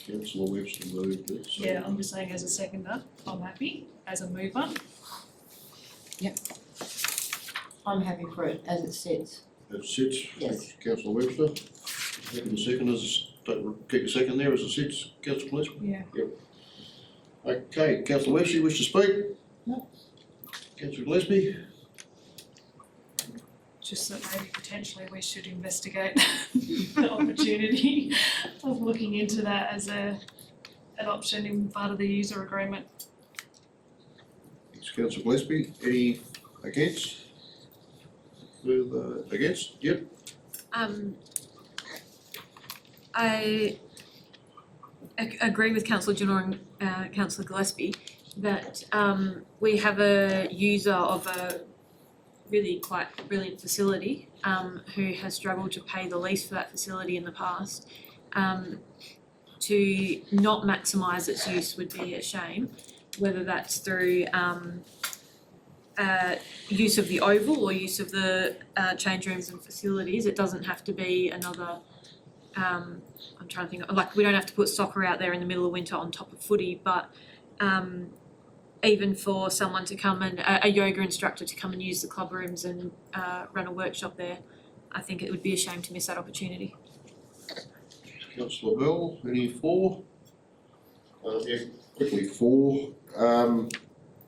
Councillor Webster moved it, so.
Yeah, I'm just saying as a seconder, I'm happy, as a mover.
I'm happy for it as it sits.
As it sits.
Yes.
Councillor Webster. Second and second as, keep a second there as it sits, Councillor Gillespie.
Yeah.
Okay, Councillor Webster, you wish to speak?
No.
Councillor Gillespie?
Just that maybe potentially we should investigate the opportunity of looking into that as an option in part of the user agreement.
Thanks, Councillor Gillespie. Any against? Further against? Yep.
I agree with Councillor Junor and Councillor Gillespie that we have a user of a really quite brilliant facility who has struggled to pay the lease for that facility in the past. To not maximise its use would be a shame, whether that's through use of the oval or use of the change rooms and facilities. It doesn't have to be another, I'm trying to think, like we don't have to put soccer out there in the middle of winter on top of footy, but even for someone to come and, a yoga instructor to come and use the club rooms and run a workshop there, I think it would be a shame to miss that opportunity.
Councillor Bell, any for? Yeah, quickly for.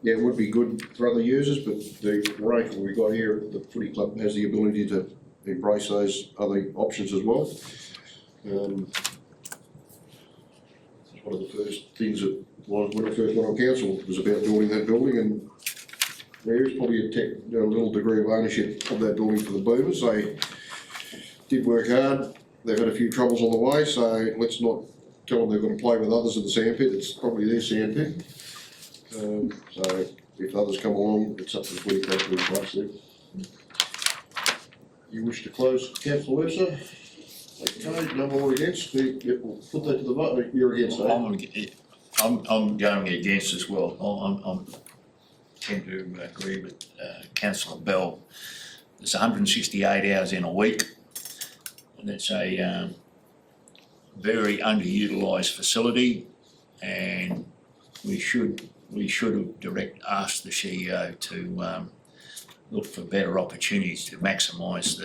Yeah, it would be good for other users, but the arrangement we got here, the footy club has the ability to embrace those other options as well. It's one of the first things that was when I first went on council was about building that building, and there is probably a little degree of ownership of that building for the Boomers. They did work hard. They've had a few troubles on the way, so let's not tell them they've got to play with others in the sandpit. It's probably their sandpit. So if others come along, it's up to the footy club to replace them. You wish to close, Councillor Webster? Okay, no more against. We'll put that to the vote. You're against, eh?
I'm going against as well. I'm tend to agree with Councillor Bell. There's 168 hours in a week, and it's a very underutilised facility, and we should have asked the CEO to look for better opportunities to maximise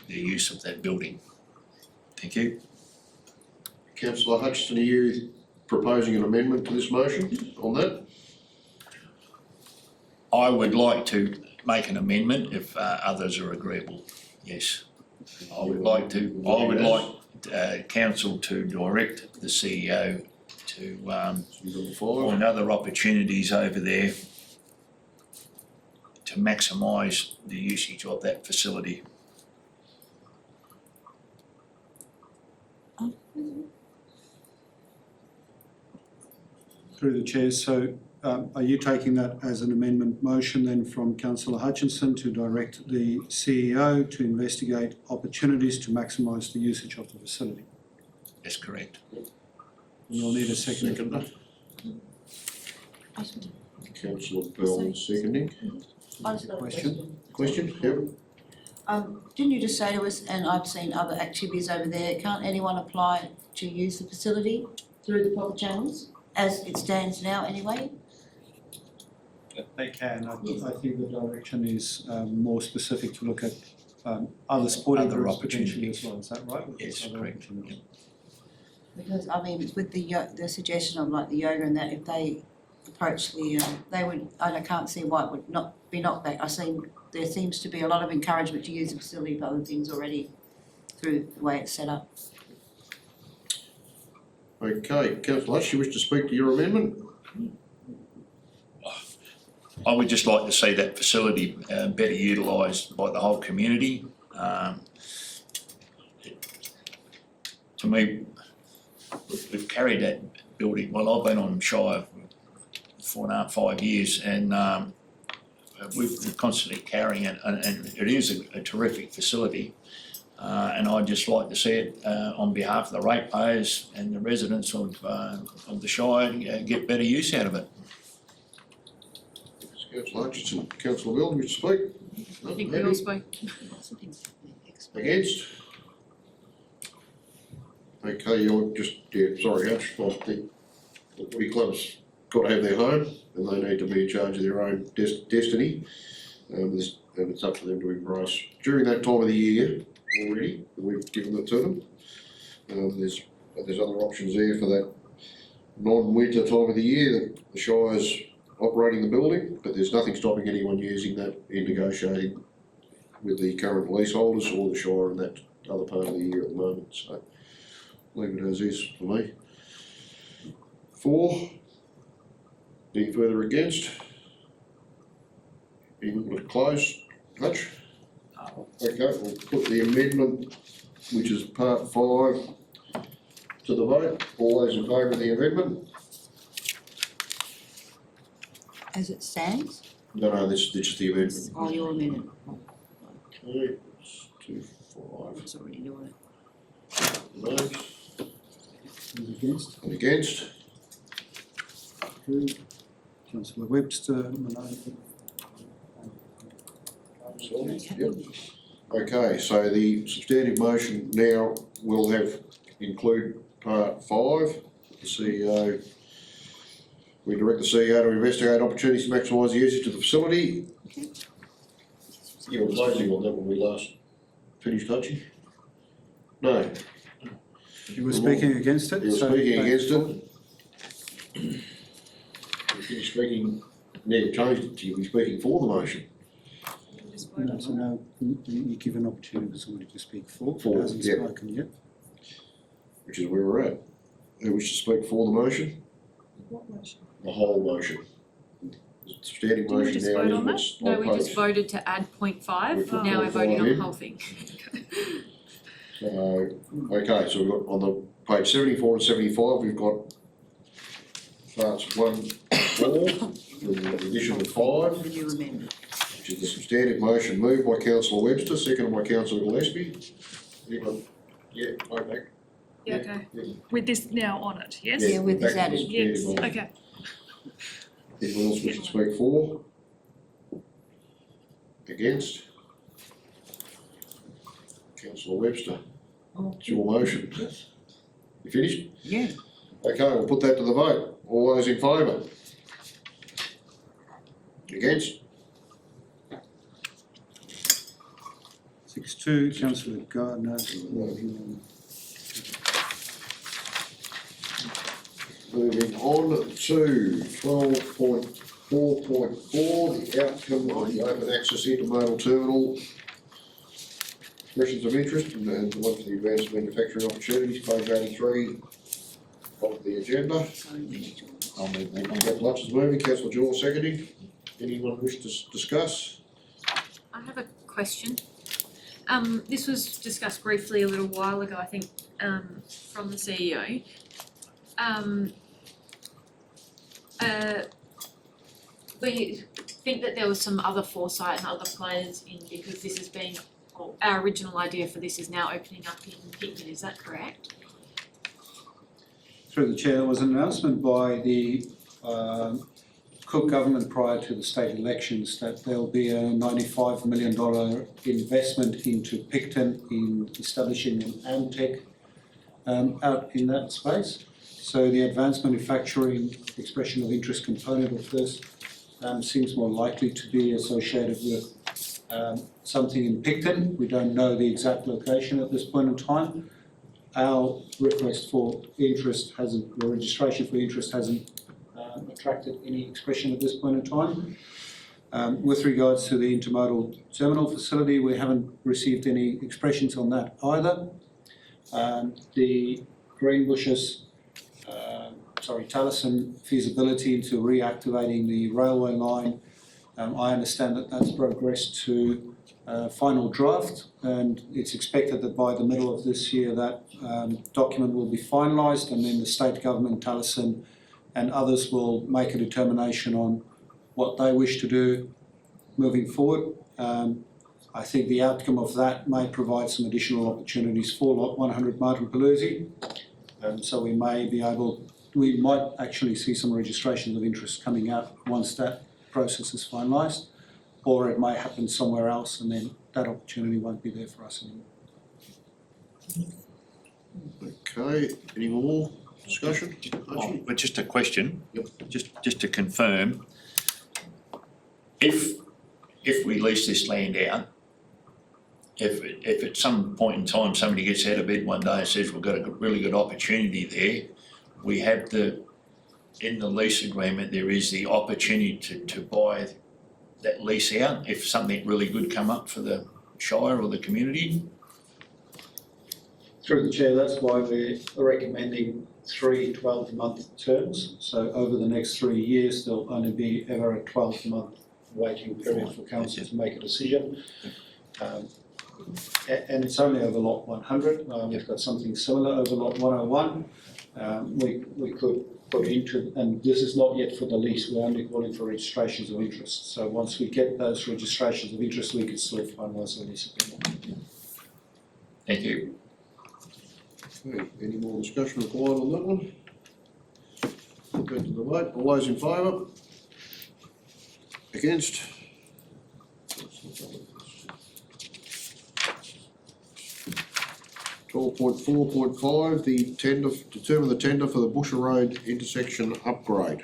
the use of that building. Thank you.
Councillor Hutchinson, are you proposing an amendment to this motion on that?
I would like to make an amendment if others are agreeable, yes. I would like council to direct the CEO to find other opportunities over there to maximise the usage of that facility.
Through the chair, so are you taking that as an amendment motion then from Councillor Hutchinson to direct the CEO to investigate opportunities to maximise the usage of the facility?
That's correct.
And you'll need a second.
Councillor Bell seconding.
I just got a
Question?
question.
Question? Yep.
Didn't you just say to us, and I've seen other activities over there, can't anyone apply to use the facility through the proper channels, as it stands now anyway?
They can, I think the direction is more specific to look at other sporting
Other
groups potentially
opportunities.
as well, is that right?
Yes,
Other
correct.
opportunities.
Because I mean, with the suggestion of like the yoga and that, if they approach the, they would, I can't see why it would not be knocked back. There seems to be a lot of encouragement to use the facility for other things already through the way it's set up.
Okay, Councillor Hush, you wish to speak to your amendment?
I would just like to see that facility better utilised by the whole community. To me, we've carried that building, well, I've been on Shire for 4.5, 5 years, and we're constantly carrying it, and it is a terrific facility. And I'd just like to see it on behalf of the ratepayers and the residents of the Shire get better use out of it.
Councillor Hutchinson, Councillor Milne, wish to speak?
I think we all spoke.
Against? Okay, you're just, yeah, sorry, Hutch, I think the footy club's got to have their home and they need to be in charge of their own destiny. And it's up to them to embrace. During that time of the year already, we've given it to them. There's other options there for that non-winter time of the year that the Shire's operating the building, but there's nothing stopping anyone using that in negotiating with the current leaseholders or the Shire in that other part of the year at the moment, so leave it as is for me. 4, any further against? Anyone to close? Hutch? Okay, we'll put the amendment, which is part 5, to the vote. All those in favour of the amendment?
As it stands,
No, this is just the amendment.
or your amendment,
Okay, it's 2, 5.
it's already doing it.
Those,
Any against?
and against?
Approved. Councillor Webster, Malone.
Yep. Okay, so the substantive motion now will include part 5, the CEO. We direct the CEO to investigate opportunities to maximise the usage of the facility. You were closing on that when we last finished, Hutchie? No,
You were speaking against it?
you were
so-
speaking against it. If you're speaking, now you've changed it to you be speaking for the motion.
No, so now you give an opportunity for somebody to speak for,
For,
who hasn't
yeah.
spoken yet.
Which is where we're at. Who wishes to speak for the motion?
What motion?
The whole motion. Standing
Didn't we
motion
just
now
vote
is
on that?
what's
No,
on
we just
page.
voted to add 0.5,
We put
now we're
0.5
voting on the
in.
whole thing.
So, okay, so we've got on the page 74 and 75, we've got parts 1, 4, with the addition of 5,
The new amendment.
which is the substantive motion moved by councillor Webster, seconded by councillor Gillespie. Anyone? Yeah, vote back.
Yeah, okay. With this now on it, yes?
Yeah, with this
back to the
added.
substantive
Yes,
motion.
okay.
Anyone else wish to speak for? Against? Councillor Webster, it's your motion. You finished?
Yeah.
Okay, we'll put that to the vote. All those in favour? Against?
6-2, councillor Gardner.
Moving on to 12.4.4, the outcome of the open access intermodal terminal. Expressions of interest and the one for the advanced manufacturing opportunities, page 83 of the agenda.
I'll move that one.
Councillor Hutch is moving, councillor Jewell seconding. Anyone wish to discuss?
I have a question. This was discussed briefly a little while ago, I think, from the CEO. We think that there was some other foresight and other players in, because this has been, well, our original idea for this is now opening up in Hickman, is that correct?
Through the chair, there was an announcement by the Cook government prior to the state elections that there'll be a $95 million investment into Picton in establishing an Amtech out in that space. So the advanced manufacturing expression of interest component of this seems more likely to be associated with something in Picton. We don't know the exact location at this point in time. Our request for interest hasn't, the registration for interest hasn't attracted any expression at this point in time. With regards to the intermodal terminal facility, we haven't received any expressions on that either. The Greenbushes, Taliesin feasibility into reactivating the railway line, I understand that that's progressed to final draft, and it's expected that by the middle of this year that document will be finalised, and then the state government, Taliesin and others will make a determination on what they wish to do moving forward. I think the outcome of that may provide some additional opportunities for Lot 100 Martin Palooza. So we might actually see some registrations of interest coming out once that process is finalised, or it may happen somewhere else and then that opportunity won't be there for us anymore.
Okay, any more discussion?
But just a question.
Yep.
Just to confirm, if we lease this land out, if at some point in time somebody gets out of bed one day and says we've got a really good opportunity there, we have in the lease agreement, there is the opportunity to buy that lease out if something really good come up for the Shire or the community?
Through the chair, that's why we're recommending 3 12-month terms. So over the next 3 years, there'll only be ever a 12-month waiting period for council to make a decision. And it's only over lot 100. We've got something similar over lot 101. We could put into, and this is not yet for the lease, we're only calling for registrations of interest. So once we get those registrations of interest, we can still finalise the lease agreement.
Thank you.
Okay, any more discussion required on that one? We'll go to the vote. All those in favour? Against? 12.4.5, the tender, determine the tender for the Busher Road intersection upgrade,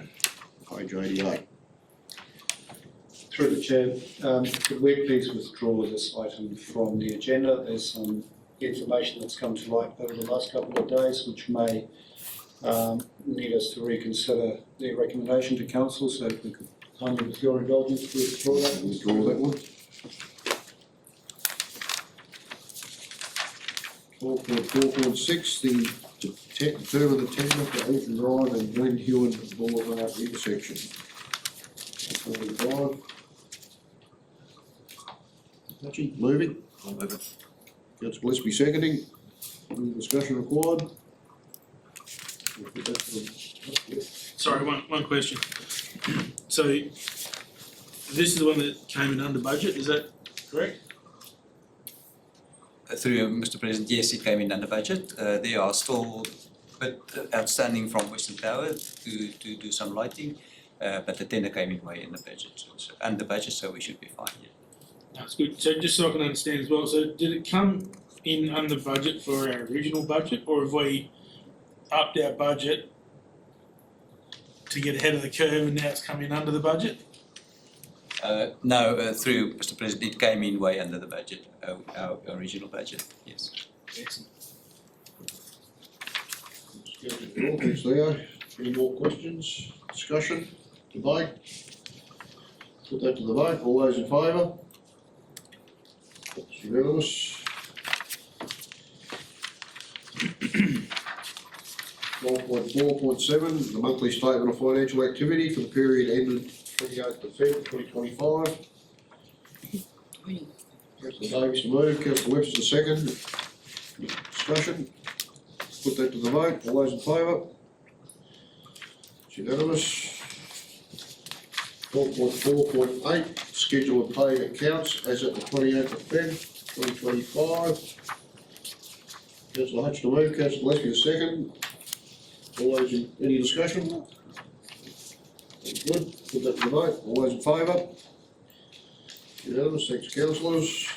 page 88.
Through the chair, could we please withdraw this item from the agenda? There's some information that's come to light over the last couple of days which may need us to reconsider the recommendation to council, so if we could kindly, with your indulgence, withdraw that.
Withdraw that one. 12.4.6, the determine the tender for Ethan Drive and Glen Hewen Boulevard intersection. 45. Archie, moving.
I'll move it.
Councillor Gillespie seconding. Any discussion required?
Sorry, one question. So this is the one that came in under budget, is that correct?
Through you, Mr. President, yes, it came in under budget. There are still a bit outstanding from Western Power to do some lighting, but the tender came in way in the budget, under budget, so we should be fine. Yeah.
That's good. So just so I can understand as well, so did it come in under budget for our original budget, or have we upped our budget to get ahead of the curve and now it's come in under the budget?
No, through Mr. President, it came in way under the budget, our original budget, yes.
Excellent.
Thanks, Leo. Any more questions, discussion, debate? Put that to the vote. All those in favour? It's unanimous. 12.4.7, the monthly statement of financial activity for the period ended 28th of February 2025. Councillor Davies to move, Councillor Webster to second. Discussion. Put that to the vote. All those in favour? It's unanimous. 12.4.8, schedule of pay accounts as at the 28th of Feb 2025. Councillor Hutch to move, Councillor Gillespie to second. All those in, any discussion? All Good, put that to the vote, all those in favour? Unanimous, thanks councillors.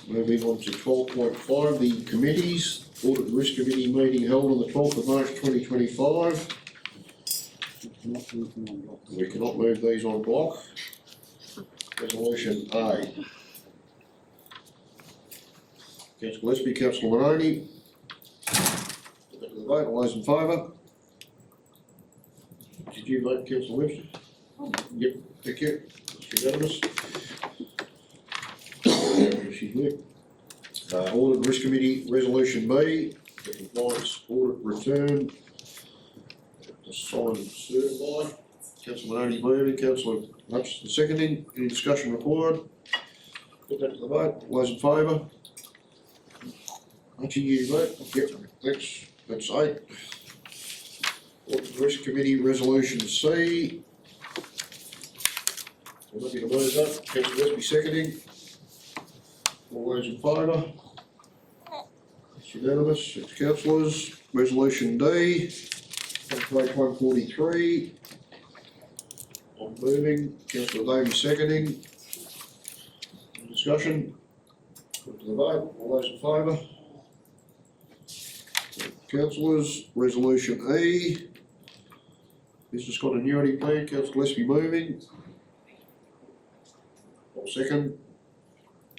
Moving on to 12.5, the committees, Audit and Risk Committee meeting held on the 12th of March 2025. We cannot move these on block. Resolution A. Councillor Gillespie, Councillor Maloney. Put that to the vote, all those in favour? Did you vote, Councillor Webster? Yep, thank you, it's unanimous. Excuse me. Audit and Risk Committee, Resolution B, the compliance audit return. The signed and certified. Councillor Maloney moving, Councillor Hutchinson seconding, any discussion required? Put that to the vote, all those in favour? Hutchie, you vote? Yep, thanks, that's 8. Audit and Risk Committee, Resolution C. I'm looking to move that, Councillor Westby seconding. All those in favour? It's unanimous, 6 councillors. Resolution D, on page 143. I'm moving, Councillor Davies seconding. Any discussion? Put to the vote, all those in favour? Councillors, Resolution E. Business continuity plan, Councillor Gillespie moving. I'll second.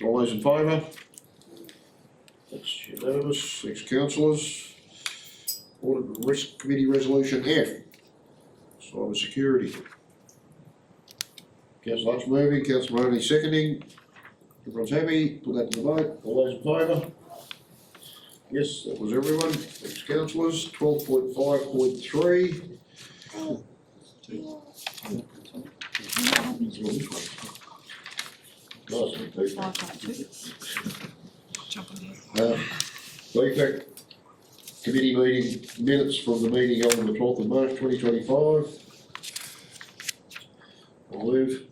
All those in favour? That's unanimous, 6 councillors. Audit and Risk Committee Resolution F, cyber security. Councillor Hutch moving, Councillor Mahoney seconding. Everyone's happy, put that to the vote, all those in favour? Yes, that was everyone, 6 councillors. 12.5.3. Feedback committee meeting minutes from the meeting held on the 12th of March 2025. I'll move.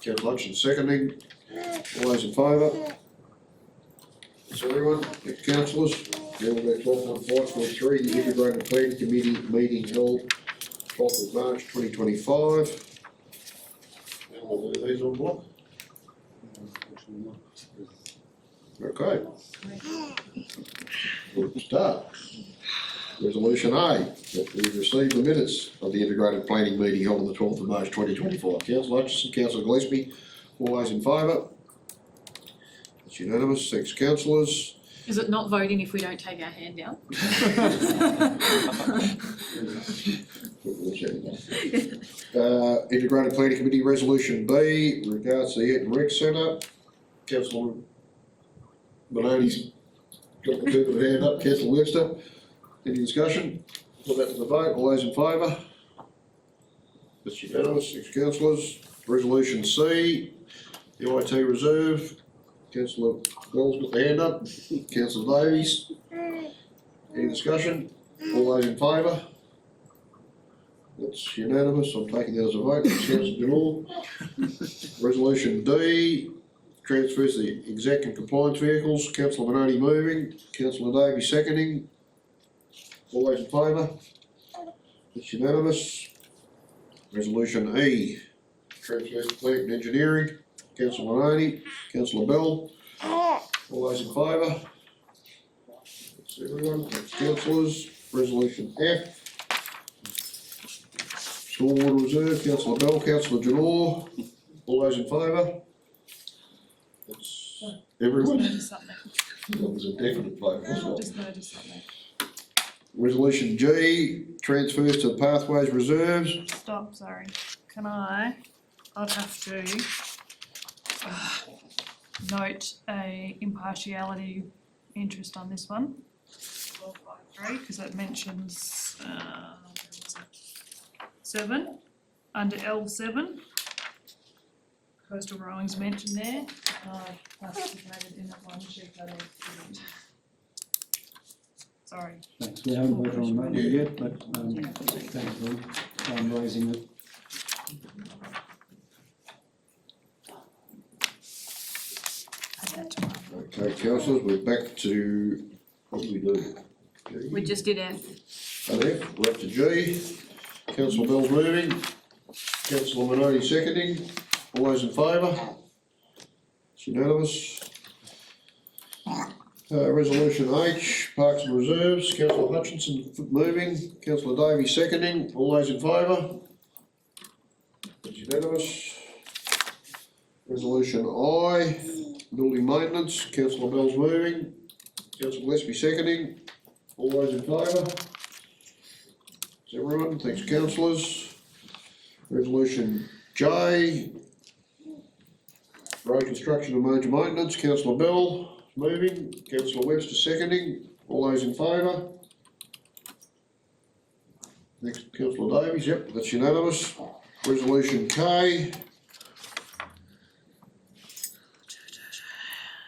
Councillor Hutchinson seconding. All those in favour? That's everyone, next councillors. Now we'll go 12.5.3, the integrated planning committee meeting held 12th of March 2025. And we'll do these on block. Okay. Good start. Resolution A, that we've received the minutes of the integrated planning meeting held on the 12th of March 2025. Councillor Hutchinson, Councillor Gillespie, all those in favour? It's unanimous, 6 councillors.
Is it not voting if we don't take our hand down?
Integrated Planning Committee Resolution B, regards to the Eton Rec Centre. Councillor Maloney's got the two with their hand up, Councillor Webster. Any discussion? Put that to the vote, all those in favour? That's unanimous, 6 councillors. Resolution C, the IT Reserve. Councillor Bell's got the hand up, Councillor Davies. Any discussion? All those in favour? That's unanimous, I'm taking that as a vote, Councillor Janor. Resolution D, transfers the exec and compliance vehicles, Councillor Manoni moving, Councillor Davies seconding. All those in favour? That's unanimous. Resolution E, transfers plant and engineering, Councillor Manoni, Councillor Bell. All those in favour? That's everyone, that's councillors. Resolution F, Stormwater Reserve, Councillor Bell, Councillor Janor. All those in favour? That's everyone.
Notice something.
That was a definite vote, wasn't it?
Just notice something.
Resolution G, transfers to Pathways Reserves.
Stop, sorry. I'd have to note a impartiality interest on this one. 12.3, because it mentions, 7, under L7. Coastal rowing's mentioned there. I participated in that one, check that out. Sorry.
Thanks, we haven't voted on that yet, but thank you, I'm raising it.
Okay, councillors, we're back to, what do we do?
We just did F.
And F, we're up to G. Councillor Bell's moving, councillor Minoti seconding, all those in favour? It's unanimous. Resolution H, Parks and Reserves, councillor Hutchinson moving, councillor Davey seconding, all those in favour? It's unanimous. Resolution I, Building Maintenance, councillor Bell's moving, councillor Gillespie seconding, all those in favour? It's everyone, thanks councillors. Resolution J, Road Construction and Major Maintenance, councillor Bell moving, councillor Webster seconding, all those in favour? Next, councillor Davies, yep, that's unanimous. Resolution K.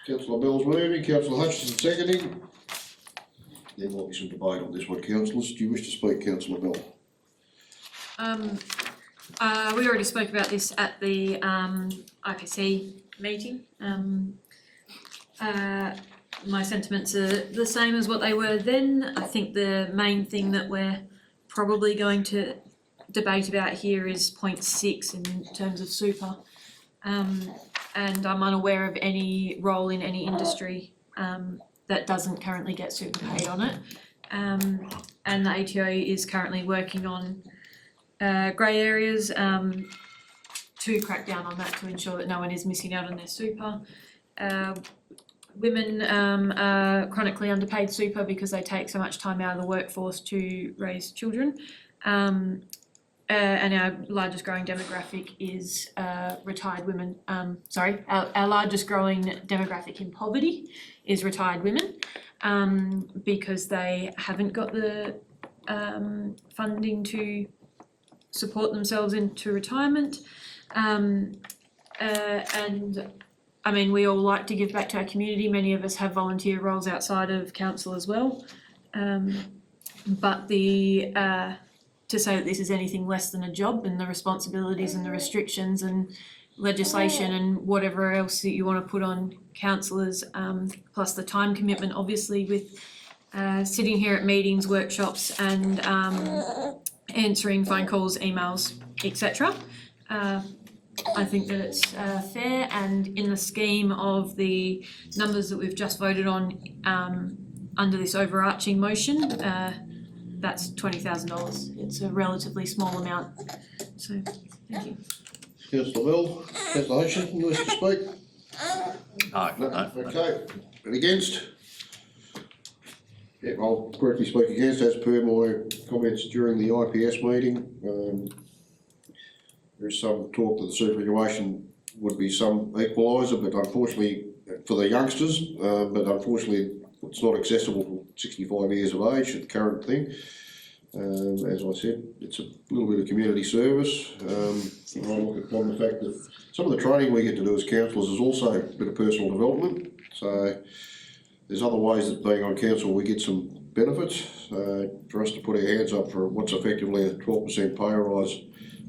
Councillor Bell's moving, councillor Hutchinson seconding. There might be some debate on this one, councillors, do you wish to speak, councillor Bell?
We already spoke about this at the IPC meeting. My sentiments are the same as what they were then. I think the main thing that we're probably going to debate about here is point 6 in terms of super. And I'm unaware of any role in any industry that doesn't currently get super paid on it. And the ATO is currently working on grey areas to crack down on that, to ensure that no one is missing out on their super. Women are chronically underpaid super because they take so much time out of the workforce to raise children. And our largest growing demographic is retired women. Our largest growing demographic in poverty is retired women because they haven't got the funding to support themselves into retirement. And I mean, we all like to give back to our community. Many of us have volunteer roles outside of council as well. But to say that this is anything less than a job, and the responsibilities and the restrictions and legislation and whatever else that you want to put on councillors, plus the time commitment, obviously, with sitting here at meetings, workshops, and answering phone calls, emails, etc. I think that it's fair, and in the scheme of the numbers that we've just voted on under this overarching motion, that's $20,000. It's a relatively small amount, so thank you.
Councillor Bell, councillor Hutchinson, you wish to speak?
No.
Okay, and against? Yeah, I'll correctly speak against, as per my comments during the IPS meeting. There's some talk that the superannuation would be some equaliser, but unfortunately, for the youngsters, but unfortunately it's not accessible for 65 years of age, the current thing. As I said, it's a little bit of community service. I look upon the fact that some of the training we get to do as councillors is also a bit of personal development. So there's other ways that being on council we get some benefits. For us to put our hands up for what's effectively a 12% pay rise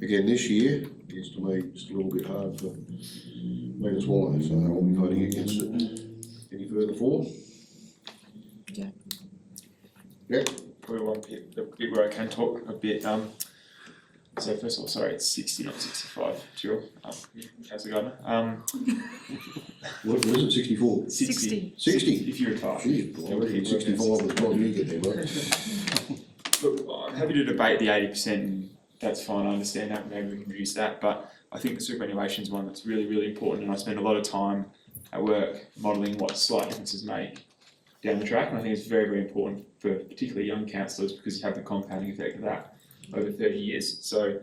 again this year is, to me, just a little bit hard for me to swallow. So I'll be voting against it. Any further for?
Yeah.
Yep.
Probably one bit, the bit where I can talk a bit. So first of all, sorry, it's 60, not 65. Jill, Councillor Gardner.
What is it, 64?
60.
60?
If you retire.
Gee, I reckon 65 was the time you get there, mate.
Look, I'm happy to debate the 80%, and that's fine, I understand that, maybe we can reduce that, but I think the superannuation is one that's really, really important, and I spend a lot of time at work modelling what slight differences make down the track, and I think it's very, very important for particularly young councillors because you have the compounding effect of that over 30 years. So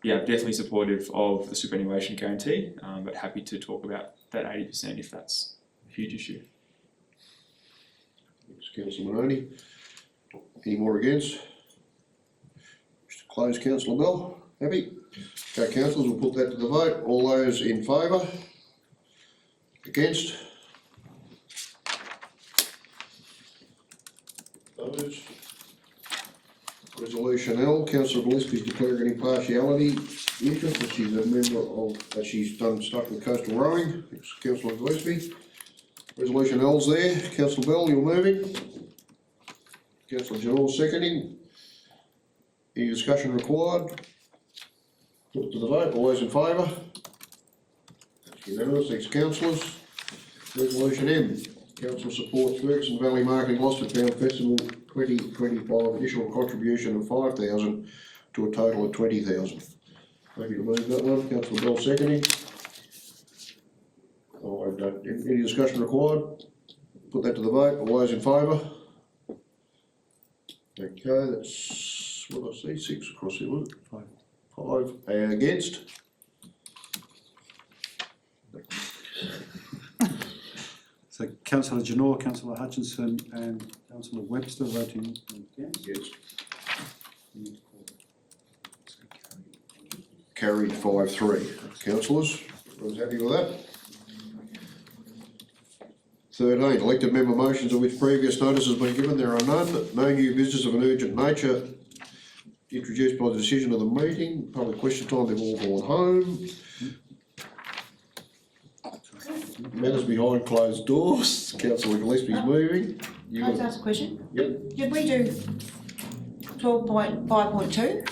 yeah, definitely supportive of the superannuation guarantee, but happy to talk about that 80% if that's a huge issue.
Thanks, Councillor Moroney. Any more against? Just to close, Councillor Bell, happy? Okay, councillors, we'll put that to the vote. All those in favour? Against? Opposed? Resolution L, Councillor Gillespie's declaring impartiality interest, that she's a member of, that she's done stuff with coastal rowing. Thanks, Councillor Gillespie. Resolution L's there, councillor Bell, you're moving. Councillor Janelle seconding. Any discussion required? Put it to the vote, all those in favour? That's unanimous, thanks councillors. Resolution M, council supports Ferguson Valley Marketing Gloucester Town Festival 2025 additional contribution of 5,000 to a total of 20,000. Happy to move that one, councillor Bell seconding. Any discussion required? Put that to the vote, all those in favour? Okay, that's, what did I see, 6 across here, was it? 5, against?
So councillor Janore, councillor Hutchinson and councillor Webster voting against.
Yes. Carried 5-3. Councillors, everyone's happy with that? 13, elected member motions of which previous notice has been given, there are none. No new business of an urgent nature introduced by the decision of the meeting. Public question time, they've all gone home. Matters behind closed doors, councillor Gillespie's moving. You
Can I just
got-
ask a question?
Yep.
Did we do 12.5.2?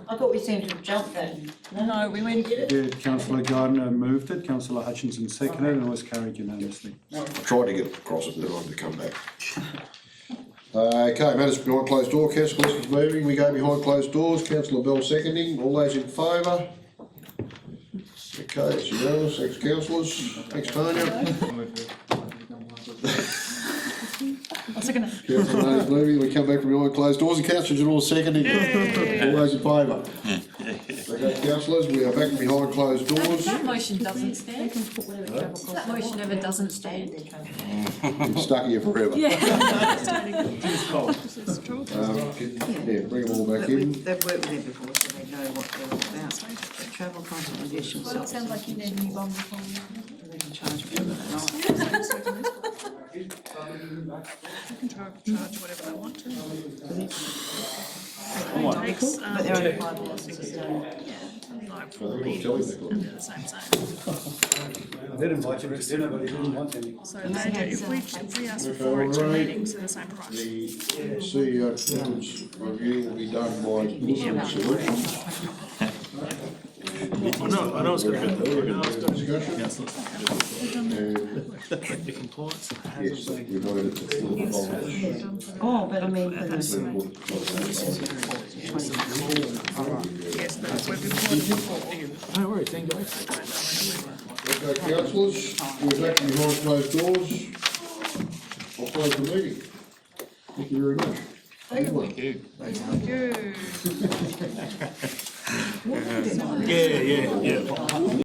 I thought we seemed to have jumped that. No, we went. Did it?
Yeah, councillor Gardner moved it, councillor Hutchinson seconded and it was carried unanimously.
I tried to get across it, then I had to come back. Okay, matters behind closed door, councillor Gillespie's moving, we go behind closed doors, councillor Bell seconding, all those in favour? Okay, that's unanimous, thanks councillors, thanks Tanya. Councillor Martin's moving, we come back from behind closed doors, and councillor Janelle seconding, all those in favour? Okay, councillors, we are back behind closed doors.
That motion doesn't stand. That motion ever doesn't stand.
Been stuck here forever.
Yeah.
Yeah, bring them all back in.
They've worked with it before, so they know what they're all about. Travel costs and additional
Well, it sounds like you need a new bomb before
they can charge for it.
Charge whatever they want to.
It
takes,
But they're only 5,000, so.
like
I think I'll tell you they've got-
and they're the same.
I did invite him to dinner, but he didn't want any.
So they do, if we ask for
Okay,
4 extra
alright.
meetings, they're the same price.
The CEO performance review will be done by Muslim Solutions.
I know it's got a bit,
Discussion? And
the compliance.
yes, we voted to full abolish.
Oh, but I mean, for the.
Yes, but we've reported before.
No worries, thank you.
Okay, councillors, we're back behind closed doors. I'll close the meeting. Thank you very much.
Yeah, yeah, yeah.